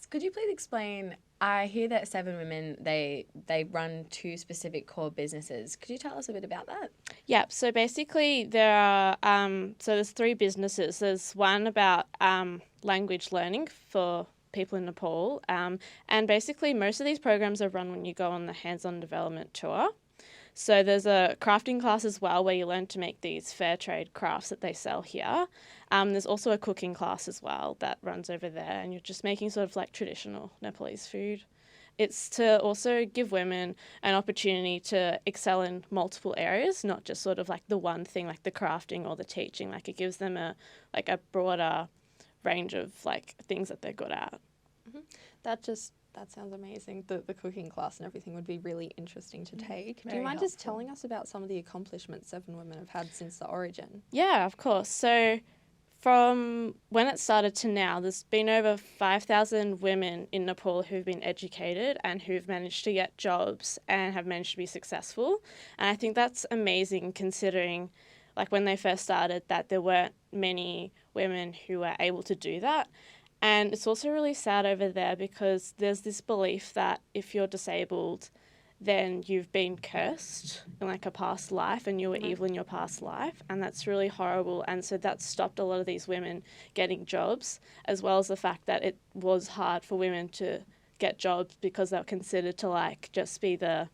Speaker 1: Could you please explain? I hear that Seven Women, they run 2 specific core businesses. Could you tell us a bit about that?
Speaker 10: Yeah, so basically there are, there's 3 businesses. There's one about language learning for people in Nepal, and basically most of these programs are run when you go on the hands-on development tour. So there's a crafting class as well where you learn to make these fair trade crafts that they sell here. There's also a cooking class as well that runs over there, and you're just making sort of like traditional Nepalese food. It's to also give women an opportunity to excel in multiple areas, not just sort of like the one thing like the crafting or the teaching. Like it gives them a broader range of like things that they're good at.
Speaker 2: That sounds amazing. The cooking class and everything would be really interesting to take. Do you
Speaker 1: Very
Speaker 2: mind just
Speaker 1: helpful.
Speaker 2: telling us about some of the accomplishments Seven Women have had since the origin?
Speaker 10: Yeah, of course. So from when it started to now, there's been over 5,000 women in Nepal who've been educated and who've managed to get jobs and have managed to be successful. And I think that's amazing, considering like when they first started that there weren't many women who were able to do that. And it's also really sad over there because there's this belief that if you're disabled, then you've been cursed in like a past life and you were evil in your past life, and that's really horrible. And so that stopped a lot of these women getting jobs, as well as the fact that it was hard for women to get jobs because they were considered to like just be the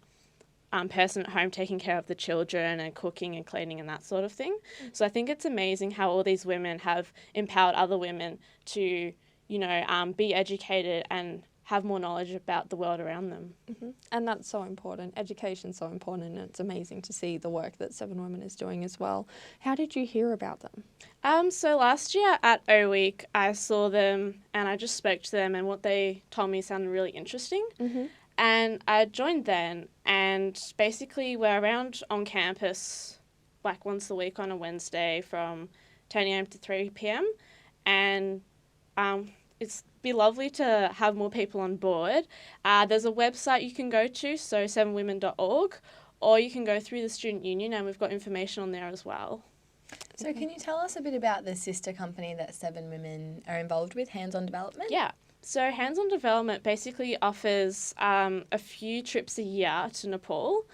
Speaker 10: person at home taking care of the children and cooking and cleaning and that sort of thing. So I think it's amazing how all these women have empowered other women to, you know, be educated and have more knowledge about the world around them.
Speaker 2: Mm-hmm. And that's so important. Education's so important, and it's amazing to see the work that Seven Women is doing as well. How did you hear about them?
Speaker 10: So last year at O Week, I saw them and I just spoke to them, and what they told me sounded really interesting.
Speaker 2: Mm-hmm.
Speaker 10: And I joined then, and basically we're around on campus like once a week on a Wednesday from 10 a.m. to 3 p.m. And it's be lovely to have more people on board. There's a website you can go to, so sevenwomen.org, or you can go through the student union, and we've got information on there as well.
Speaker 1: So can you tell us a bit about the sister company that Seven Women are involved with, Hands On Development?
Speaker 10: Yeah. So Hands On Development basically offers a few trips a year to Nepal,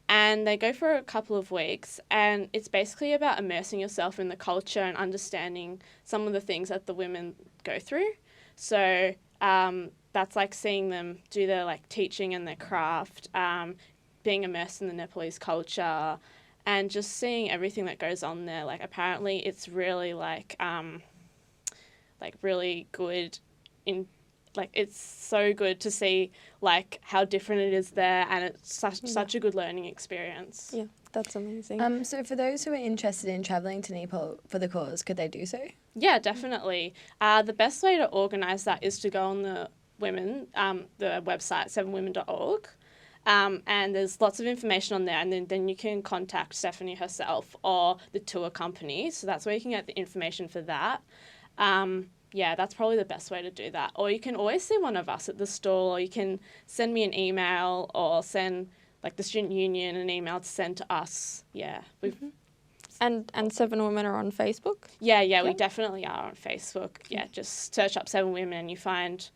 Speaker 10: and they go for a couple of weeks, and it's basically about immersing yourself in the culture and understanding some of the things that the women go through. So that's like seeing them do their like teaching and their craft, being immersed in the Nepalese culture, and just seeing everything that goes on there. Like apparently it's really like really good in like it's so good to see like how different it is there, and it's such a good learning experience.
Speaker 2: Yeah, that's amazing.
Speaker 1: So for those who are interested in travelling to Nepal for the cause, could they do so?
Speaker 10: Yeah, definitely. The best way to organise that is to go on the website, sevenwomen.org, and there's lots of information on there, and then you can contact Stephanie herself or the tour company, so that's where you can get the information for that. Yeah, that's probably the best way to do that. Or you can always see one of us at the stall, or you can send me an email or send like the student union an email to send to us. Yeah, we've...
Speaker 2: And Seven Women are on Facebook?
Speaker 10: Yeah, we definitely are on Facebook. Yeah, just search up Seven Women and you find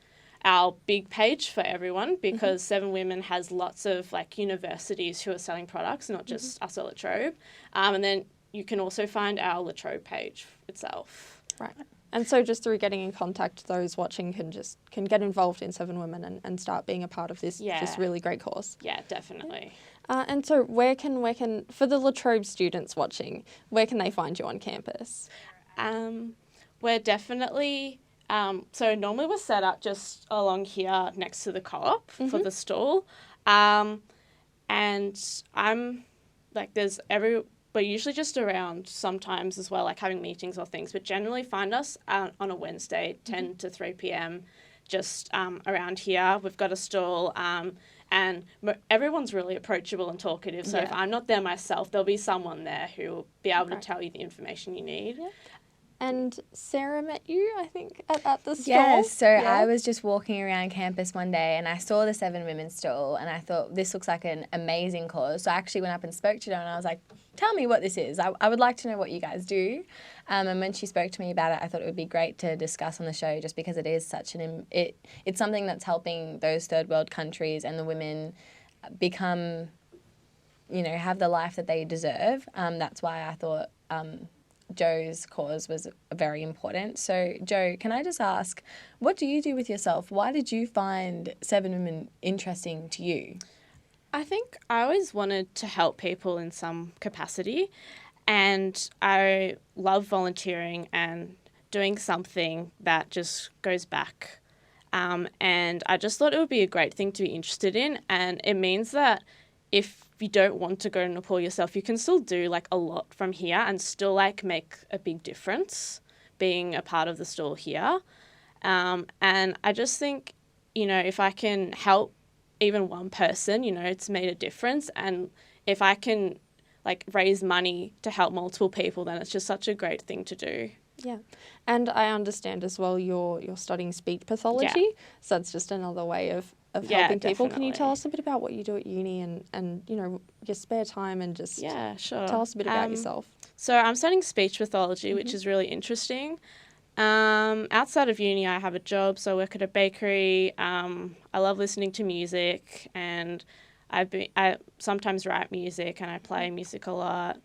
Speaker 10: our big page for everyone, because Seven Women has lots of like universities who are selling products, not just us at La Trobe. And then you can also find our La Trobe page itself.
Speaker 2: Right. And so just through getting in contact, those watching can get involved in Seven Women and start being a part of this really great course.
Speaker 10: Yeah, definitely.
Speaker 2: And so where can for the La Trobe students watching, where can they find you on campus?
Speaker 10: We're definitely so normally we're set up just along here next to the co-op for the stall, and I'm like we're we're usually just around sometimes as well, like having meetings or things, but generally find us on a Wednesday, 10 to 3 p.m, just around here. We've got a stall, and everyone's really approachable and talkative. So if I'm not there myself, there'll be someone there who will be able to tell you the information you need.
Speaker 2: Yeah. And Sarah met you, I think, at the stall.
Speaker 1: Yes, so I was just walking around campus one day and I saw the 7 Women stall and I thought this looks like an amazing cause. So I actually went up and spoke to her and I was like, tell me what this is. I would like to know what you guys do. And when she spoke to me about it, I thought it would be great to discuss on the show just because it is such it's something that's helping those third world countries and the women become, have the life that they deserve. That's why I thought Joe's cause was very important. So, Joe, can I just ask, what do you do with yourself? Why did you find 7 Women interesting to you?
Speaker 10: I think I always wanted to help people in some capacity, and I love volunteering and doing something that just goes back. And I just thought it would be a great thing to be interested in, and it means that if you don't want to go to Nepal yourself, you can still do like a lot from here and still like make a big difference being a part of the stall here. And I just think, if I can help even one person, it's made a difference. And if I can like raise money to help multiple people, then it's just such a great thing to do.
Speaker 2: Yeah. And I understand as well you're studying speech pathology. So that's just another way of helping people. Can you tell us a bit about what you do at uni and your spare time and just tell us a bit about yourself?
Speaker 10: So I'm studying speech pathology, which is really interesting. Outside of uni, I have a job, so I work at a bakery. I love listening to music, and I sometimes write music and I play music a lot.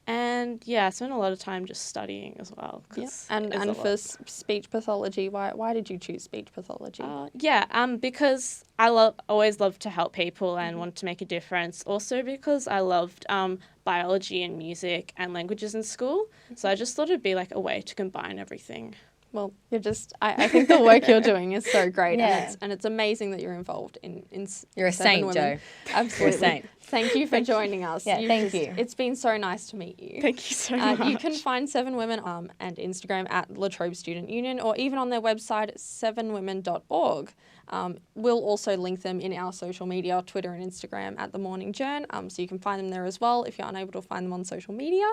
Speaker 10: And I spend a lot of time just studying as well.
Speaker 2: And for speech pathology, why did you choose speech pathology?
Speaker 10: Because I always loved to help people and want to make a difference. Also because I loved biology and music and languages in school. So I just thought it'd be like a way to combine everything.
Speaker 2: Well, I think the work you're doing is so great, and it's amazing that you're involved in
Speaker 1: You're a
Speaker 2: 7
Speaker 1: saint,
Speaker 2: Women.
Speaker 1: Joe.
Speaker 2: Absolutely.
Speaker 1: You're a saint.
Speaker 2: Thank you for joining us.
Speaker 1: Thank you.
Speaker 2: It's been so nice to meet you.
Speaker 10: Thank you so much.
Speaker 2: You can find 7 Women and Instagram at La Trobe Student Union, or even on their website 7women.org. We'll also link them in our social media, Twitter and Instagram at The Morning Journ, so you can find them there as well if you're unable to find them on social media.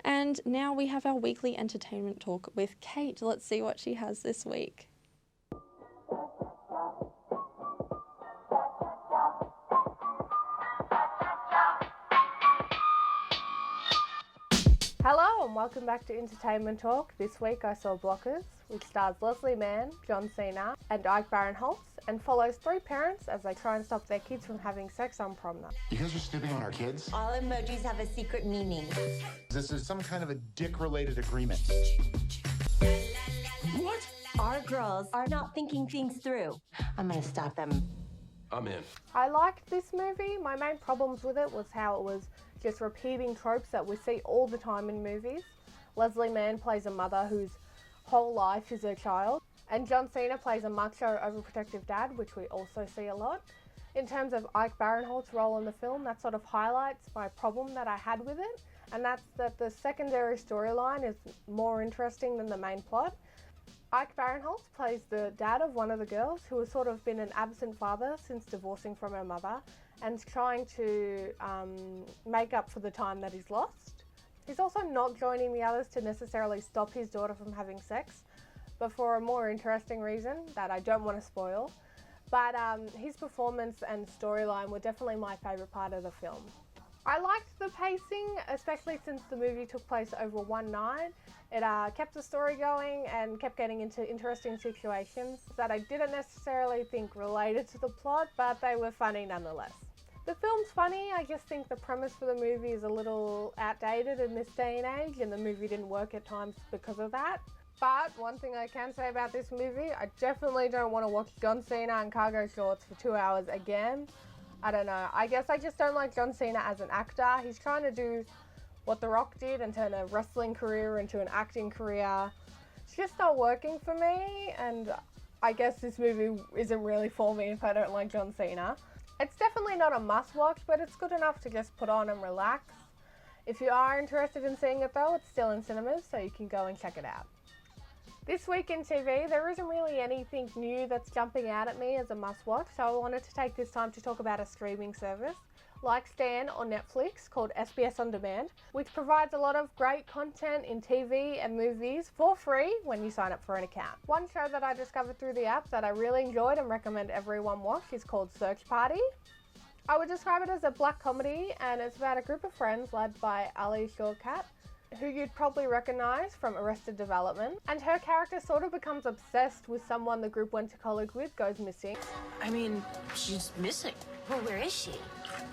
Speaker 2: And now we have our weekly entertainment talk with Kate. Let's see what she has this week.
Speaker 3: Hello and welcome back to Entertainment Talk. This week I saw Blockers, which stars Leslie Mann, John Cena and Ike Barinholtz, and follows 3 parents as they try and stop their kids from having sex on prom night.
Speaker 11: You guys are snooping on our kids?
Speaker 12: All emojis have a secret meaning.
Speaker 11: This is some kind of a dick-related agreement. What?
Speaker 12: Our girls are not thinking things through. I'm gonna stop them.
Speaker 11: I'm in.
Speaker 3: I liked this movie. My main problems with it was how it was just repeating tropes that we see all the time in movies. Leslie Mann plays a mother whose whole life is her child, and John Cena plays a macho, overprotective dad, which we also see a lot. In terms of Ike Barinholtz's role in the film, that sort of highlights my problem that I had with it, and that's that the secondary storyline is more interesting than the main plot. Ike Barinholtz plays the dad of one of the girls who has sort of been an absent father since divorcing from her mother and trying to make up for the time that he's lost. He's also not joining the others to necessarily stop his daughter from having sex, but for a more interesting reason that I don't want to spoil. But his performance and storyline were definitely my favourite part of the film. I liked the pacing, especially since the movie took place over one night. It kept the story going and kept getting into interesting situations that I didn't necessarily think related to the plot, but they were funny nonetheless. The film's funny. I just think the premise for the movie is a little outdated in this day and age, and the movie didn't work at times because of that. But one thing I can say about this movie, I definitely don't want to watch John Cena in cargo shorts for 2 hours again. I don't know. I guess I just don't like John Cena as an actor. He's trying to do what The Rock did and turn a wrestling career into an acting career. It's just not working for me, and I guess this movie isn't really for me if I don't like John Cena. It's definitely not a must-watch, but it's good enough to just put on and relax. If you are interested in seeing it though, it's still in cinemas, so you can go and check it out. This week in TV, there isn't really anything new that's jumping out at me as a must-watch, so I wanted to take this time to talk about a streaming service like Stan on Netflix called SBS On Demand, which provides a lot of great content in TV and movies for free when you sign up for an account. One show that I discovered through the app that I really enjoyed and recommend everyone watch is called Search Party. I would describe it as a black comedy, and it's about a group of friends led by Alisha, who you'd probably recognise from Arrested Development, and her character sort of becomes obsessed with someone the group went to college with goes missing.
Speaker 13: I mean, she's missing.
Speaker 12: Well, where is she?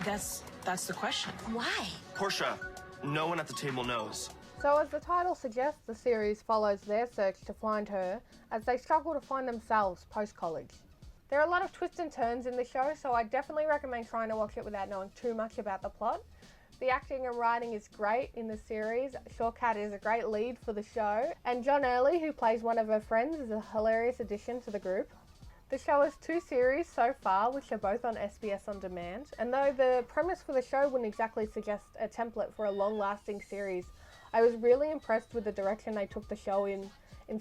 Speaker 13: That's the question.
Speaker 12: Why?
Speaker 14: Portia, no one at the table knows.
Speaker 3: So as the title suggests, the series follows their search to find her as they struggle to find themselves post-college. There are a lot of twists and turns in the show, so I definitely recommend trying to watch it without knowing too much about the plot. The acting and writing is great in the series. Shortcut is a great lead for the show, and John Early, who plays one of her friends, is a hilarious addition to the group. The show has 2 series so far, which are both on SBS On Demand, and though the premise for the show wouldn't exactly suggest a template for a long-lasting series, I was really impressed with the direction they took the show in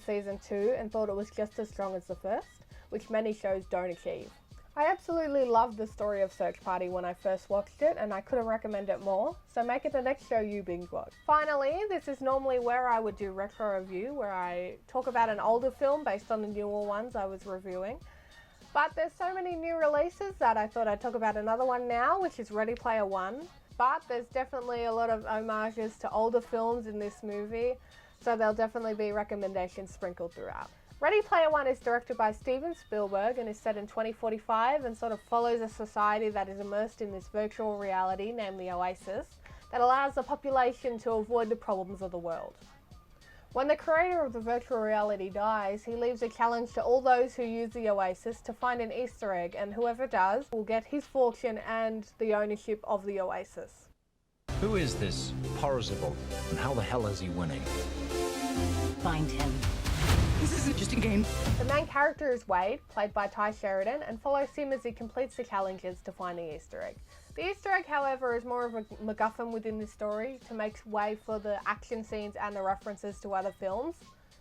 Speaker 3: season 2 and thought it was just as strong as the first, which many shows don't achieve. I absolutely loved the story of Search Party when I first watched it, and I couldn't recommend it more, so make it the next show you binge watch. Finally, this is normally where I would do retro review, where I talk about an older film based on the newer ones I was reviewing. But there's so many new releases that I thought I'd talk about another one now, which is Ready Player One. But there's definitely a lot of homages to older films in this movie, so there'll definitely be recommendations sprinkled throughout. Ready Player One is directed by Steven Spielberg and is set in 2045 and sort of follows a society that is immersed in this virtual reality named the Oasis that allows the population to avoid the problems of the world. When the creator of the virtual reality dies, he leaves a challenge to all those who use the Oasis to find an Easter egg, and whoever does will get his fortune and the ownership of the Oasis.
Speaker 15: Who is this Parzival, and how the hell is he winning?
Speaker 12: Find him.
Speaker 13: This isn't just a game.
Speaker 3: The main character is Wade, played by Ty Sheridan, and follows him as he completes the challenges to find the Easter egg. The Easter egg, however, is more of a MacGuffin within the story to make way for the action scenes and the references to other films.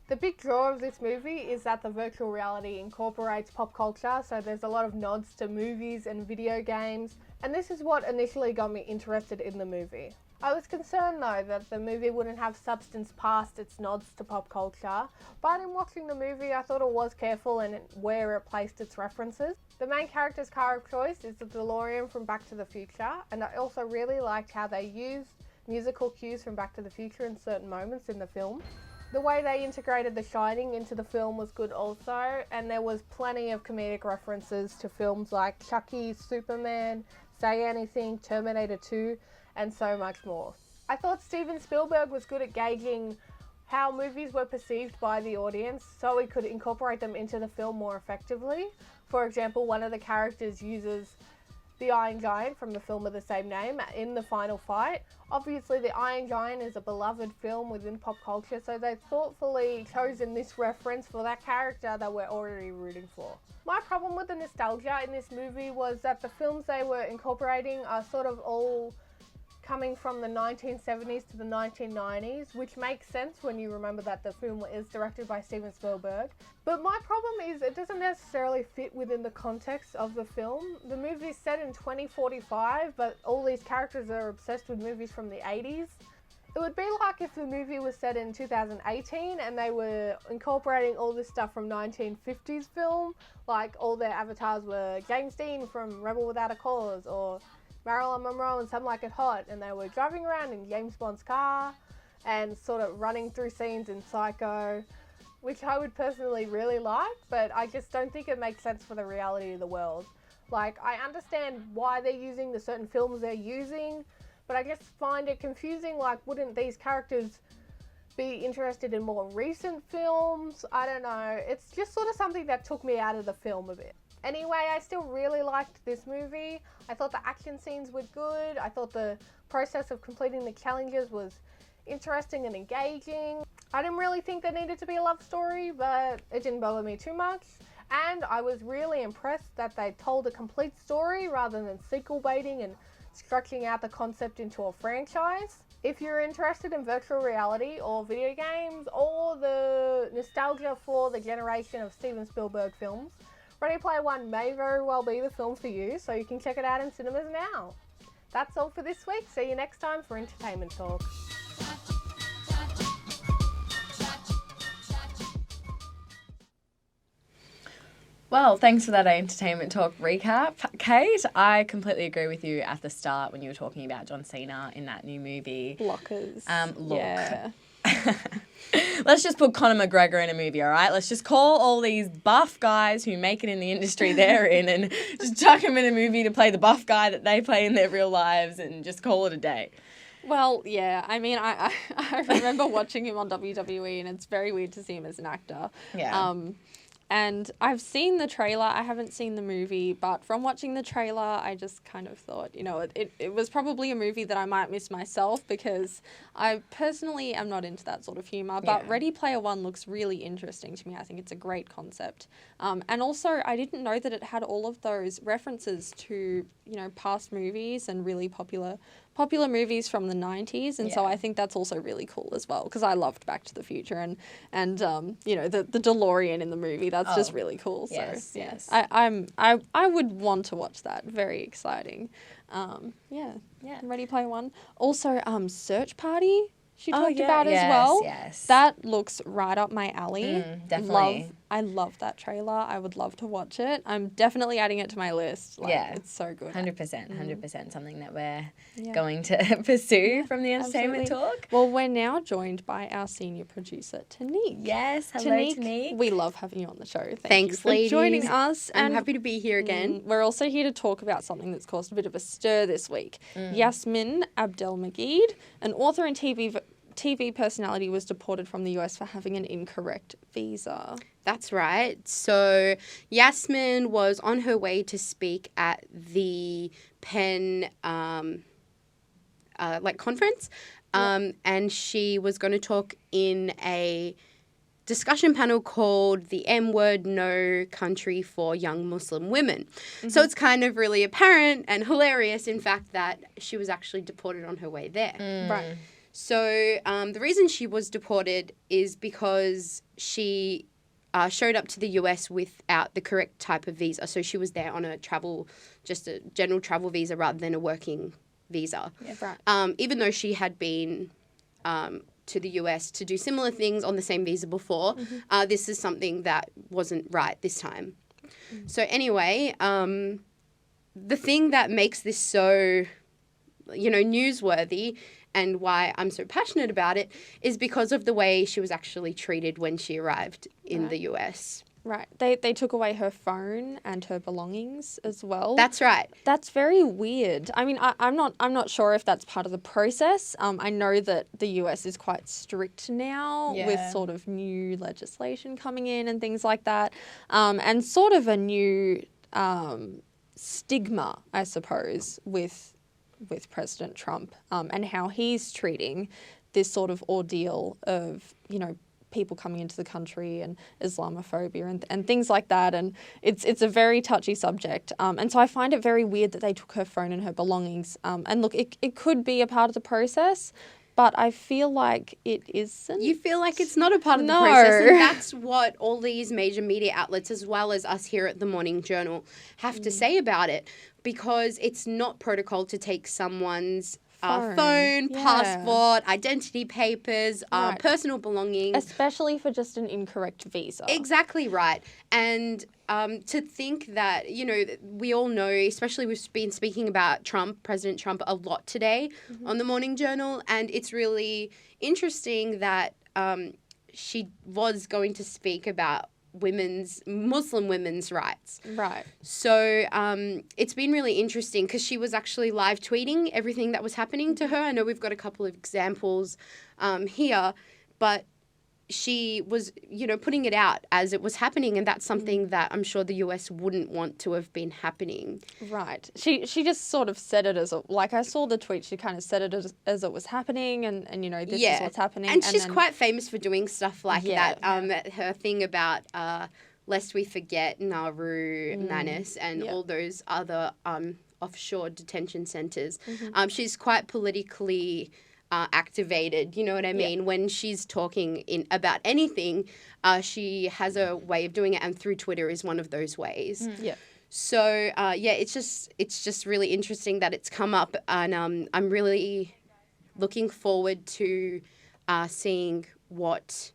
Speaker 3: The big draw of this movie is that the virtual reality incorporates pop culture, so there's a lot of nods to movies and video games, and this is what initially got me interested in the movie. I was concerned though that the movie wouldn't have substance past its nods to pop culture, but in watching the movie I thought it was careful in where it placed its references. The main character's car of choice is the DeLorean from Back to the Future, and I also really liked how they used musical cues from Back to the Future in certain moments in the film. The way they integrated The Shining into the film was good also, and there was plenty of comedic references to films like Chucky, Superman, Say Anything, Terminator 2, and so much more. I thought Steven Spielberg was good at gauging how movies were perceived by the audience so he could incorporate them into the film more effectively. For example, one of the characters uses the Iron Giant from the film of the same name in the final fight. Obviously, the Iron Giant is a beloved film within pop culture, so they've thoughtfully chosen this reference for that character that we're already rooting for. My problem with the nostalgia in this movie was that the films they were incorporating are sort of all coming from the 1970s to the 1990s, which makes sense when you remember that the film is directed by Steven Spielberg. But my problem is it doesn't necessarily fit within the context of the film. The movie is set in 2045, but all these characters are obsessed with movies from the 80s. It would be like if the movie was set in 2018 and they were incorporating all this stuff from 1950s film, like all their avatars were James Dean from Rebel Without a Cause, or Marilyn Monroe and Some Like It Hot, and they were driving around in James Bond's car and sort of running through scenes in Psycho, which I would personally really like, but I just don't think it makes sense for the reality of the world. Like, I understand why they're using the certain films they're using, but I just find it confusing. Like, wouldn't these characters be interested in more recent films? I don't know. It's just sort of something that took me out of the film a bit. Anyway, I still really liked this movie. I thought the action scenes were good. I thought the process of completing the challenges was interesting and engaging. I didn't really think there needed to be a love story, but it didn't bother me too much. And I was really impressed that they told a complete story rather than sequel baiting and stretching out the concept into a franchise. If you're interested in virtual reality or video games or the nostalgia for the generation of Steven Spielberg films, Ready Player One may very well be the film for you, so you can check it out in cinemas now. That's all for this week. See you next time for Entertainment Talk.
Speaker 5: Well, thanks for that entertainment talk recap, Kate. I completely agree with you at the start when you were talking about John Cena in that new movie.
Speaker 2: Blockers.
Speaker 5: Look.
Speaker 2: Yeah.
Speaker 5: Let's just put Conor McGregor in a movie, all right? Let's just call all these buff guys who make it in the industry they're in and just chuck them in a movie to play the buff guy that they play in their real lives and just call it a day.
Speaker 2: Well, yeah. I mean, I remember watching him on WWE, and it's very weird to see him as an actor.
Speaker 5: Yeah.
Speaker 2: And I've seen the trailer. I haven't seen the movie, but from watching the trailer, I just kind of thought, you know, it was probably a movie that I might miss myself because I personally am not into that sort of humour. But Ready Player One looks really interesting to me. I think it's a great concept. And also, I didn't know that it had all of those references to, you know, past movies and really popular movies from the 90s, and so I think that's also really cool as well, because I loved Back to the Future and you know, the DeLorean in the movie. That's just really cool. So
Speaker 5: yes.
Speaker 2: I would want to watch that. Very exciting. Ready Player One. Also, Search Party. She talked about as well.
Speaker 5: Yes.
Speaker 2: That looks right up my alley.
Speaker 5: Definitely.
Speaker 2: I love that trailer. I would love to watch it. I'm definitely adding it to my list. It's so good.
Speaker 5: 100%. Something that we're going to pursue from the entertainment talk.
Speaker 2: Well, we're now joined by our senior producer, Tanique.
Speaker 5: Yes, hello Tanique.
Speaker 2: We love having you on the show.
Speaker 16: Thanks,
Speaker 2: you for
Speaker 16: ladies.
Speaker 2: joining us.
Speaker 16: I'm happy to be here again.
Speaker 2: We're also here to talk about something that's caused a bit of a stir this week. Yasmin Abdel-Magid, an author and TV personality, was deported from the US for having an incorrect visa.
Speaker 16: That's right. So Yasmin was on her way to speak at the Penn conference, and she was going to talk in a discussion panel called The M Word, No Country for Young Muslim Women. So it's kind of really apparent and hilarious, in fact, that she was actually deported on her way there.
Speaker 2: Right.
Speaker 16: So the reason she was deported is because she showed up to the US without the correct type of visa. So she was there on a general travel visa rather than a working visa.
Speaker 2: Yeah, right.
Speaker 16: Even though she had been to the US to do similar things on the same visa before, this is something that wasn't right this time. So anyway, the thing that makes this so, newsworthy and why I'm so passionate about it is because of the way she was actually treated when she arrived in the US.
Speaker 2: Right. They took away her phone and her belongings as well.
Speaker 16: That's right.
Speaker 2: That's very weird. I mean, I'm not sure if that's part of the process. I know that the US is quite strict now with sort of new legislation coming in and things like that, and sort of a new stigma, I suppose, with President Trump and how he's treating this sort of ordeal of, people coming into the country and Islamophobia and things like that. And it's a very touchy subject. And so I find it very weird that they took her phone and her belongings. And look, it could be a part of the process, but I feel like it isn't.
Speaker 16: You feel like it's not a part of the process. And that's what all these major media outlets, as well as us here at the Morning Journal, have to say about it. Because it's not protocol to take someone's phone, passport, identity papers, personal belongings.
Speaker 2: Especially for just an incorrect visa.
Speaker 16: Exactly right. And to think that, we all know, especially we've been speaking about President Trump a lot today on the Morning Journal, and it's really interesting that she was going to speak about Muslim women's rights.
Speaker 2: Right.
Speaker 16: So it's been really interesting because she was actually live tweeting everything that was happening to her. I know we've got a couple of examples here, but she was, putting it out as it was happening, and that's something that I'm sure the US wouldn't want to have been happening.
Speaker 2: Right. She just sort of said it as I saw the tweet, she kind of said it as it was happening, and this is what's happening.
Speaker 16: And she's quite famous for doing stuff like that. Her thing about lest we forget Nauru, Manus, and all those other offshore detention centres. She's quite politically activated. You know what I mean? When she's talking about anything, she has a way of doing it, and through Twitter is one of those ways.
Speaker 2: Yeah.
Speaker 16: So it's just really interesting that it's come up, and I'm really looking forward to seeing what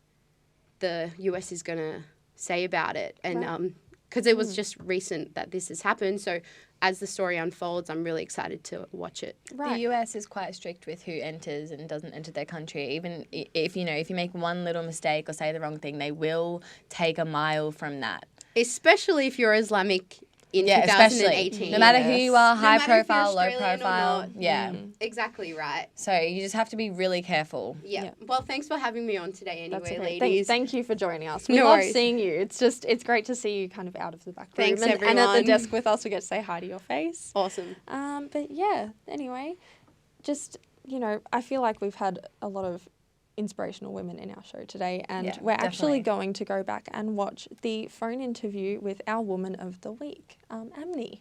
Speaker 16: the US is going to say about it, and because it was just recent that this has happened. So as the story unfolds, I'm really excited to watch it.
Speaker 1: The US is quite strict with who enters and doesn't enter their country. Even if you make one little mistake or say the wrong thing, they will take a mile from that.
Speaker 16: Especially if you're Islamic in 2018.
Speaker 1: Especially. No matter who you are, high profile, low
Speaker 16: Australian
Speaker 1: profile. Yeah.
Speaker 16: Exactly right.
Speaker 1: So you just have to be really careful.
Speaker 16: Yeah. Well, thanks for having me on today anyway,
Speaker 2: That's okay.
Speaker 16: ladies.
Speaker 2: Thank you for joining us. We
Speaker 16: No
Speaker 2: love
Speaker 16: worries.
Speaker 2: seeing you. It's great to see you kind of out of the back room.
Speaker 16: Thanks,
Speaker 2: and at the
Speaker 16: everyone.
Speaker 2: desk with us, we get to say hi to your face.
Speaker 16: Awesome.
Speaker 2: But yeah, anyway, just, I feel like we've had a lot of inspirational women in our show today, and we're actually going to go back and watch the phone interview with our Woman of the Week, Amne.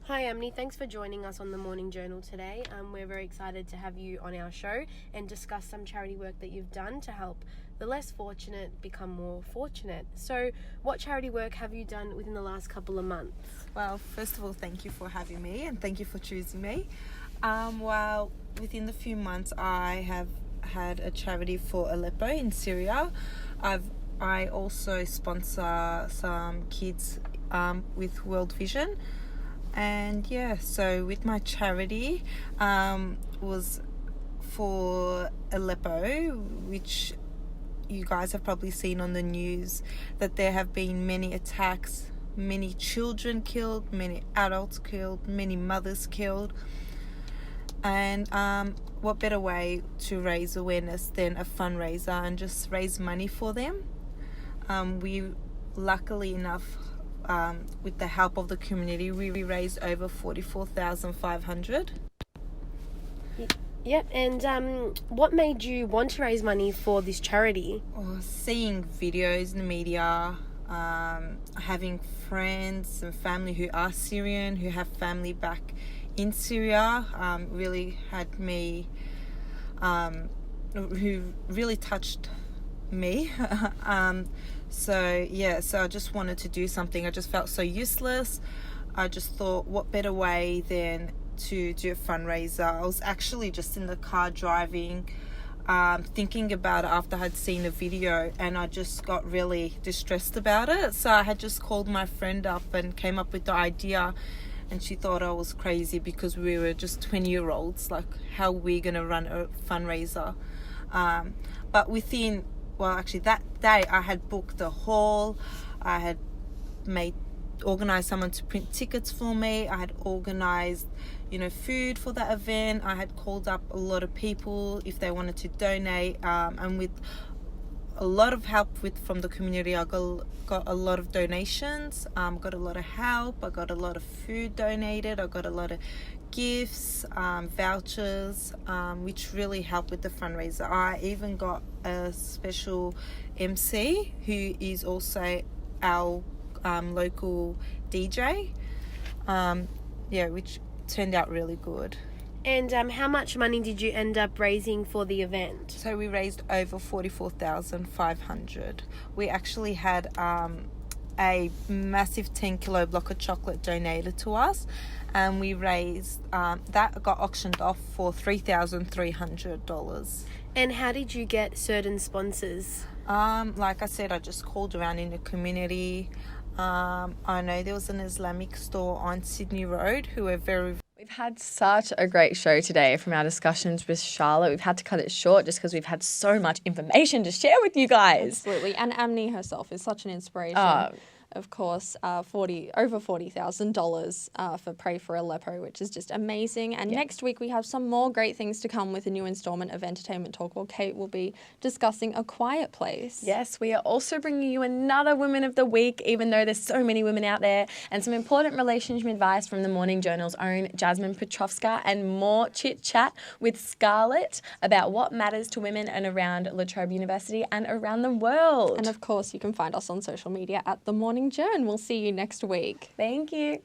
Speaker 6: Hi Amne, thanks for joining us on the Morning Journal today. We're very excited to have you on our show and discuss some charity work that you've done to help the less fortunate become more fortunate. So what charity work have you done within the last couple of months?
Speaker 7: Well, first of all, thank you for having me and thank you for choosing me. Well, within the few months I have had a charity for Aleppo in Syria. I also sponsor some kids with World Vision, and so with my charity was for Aleppo, which you guys have probably seen on the news that there have been many attacks, many children killed, many adults killed, many mothers killed. And what better way to raise awareness than a fundraiser and just raise money for them. We luckily enough, with the help of the community, we raised over 44,500.
Speaker 6: Yep, and what made you want to raise money for this charity?
Speaker 7: Seeing videos in the media, having friends and family who are Syrian, who have family back in Syria, really had me, who really touched me. So I just wanted to do something. I just felt so useless. I just thought, what better way than to do a fundraiser. I was actually just in the car driving, thinking about it after I'd seen a video, and I just got really distressed about it. So I had just called my friend up and came up with the idea, and she thought I was crazy because we were just 20-year-olds. Like, how are we going to run a fundraiser? But actually that day I had booked a hall. I had organised someone to print tickets for me. I had organised, food for that event. I had called up a lot of people if they wanted to donate, and with a lot of help from the community, I got a lot of donations, got a lot of help. I got a lot of food donated. I got a lot of gifts, vouchers, which really helped with the fundraiser. I even got a special MC who is also our local DJ, which turned out really good.
Speaker 6: And how much money did you end up raising for the event?
Speaker 7: So we raised over 44,500. We actually had a massive 10-kilo block of chocolate donated to us, and we raised that got auctioned off for $3,300.
Speaker 6: And how did you get certain sponsors?
Speaker 7: Like I said, I just called around in the community. I know there was an Islamic store on Sydney Road who were very...
Speaker 1: We've had such a great show today from our discussions with Charlotte. We've had to cut it short just because we've had so much information to share with you guys.
Speaker 2: Absolutely. And Amne herself is such an inspiration. Of course, over $40,000 for Pray For Aleppo, which is just amazing. And next week we have some more great things to come with a new installment of Entertainment Talk, where Kate will be discussing A Quiet Place.
Speaker 1: Yes, we are also bringing you another Women of the Week, even though there's so many women out there, and some important relationship advice from the Morning Journal's own Jasmine Petrovska, and more chit-chat with Scarlett about what matters to women and around La Trobe University and around the world.
Speaker 2: And of course, you can find us on social media at The Morning Journal. We'll see you next week.
Speaker 1: Thank you.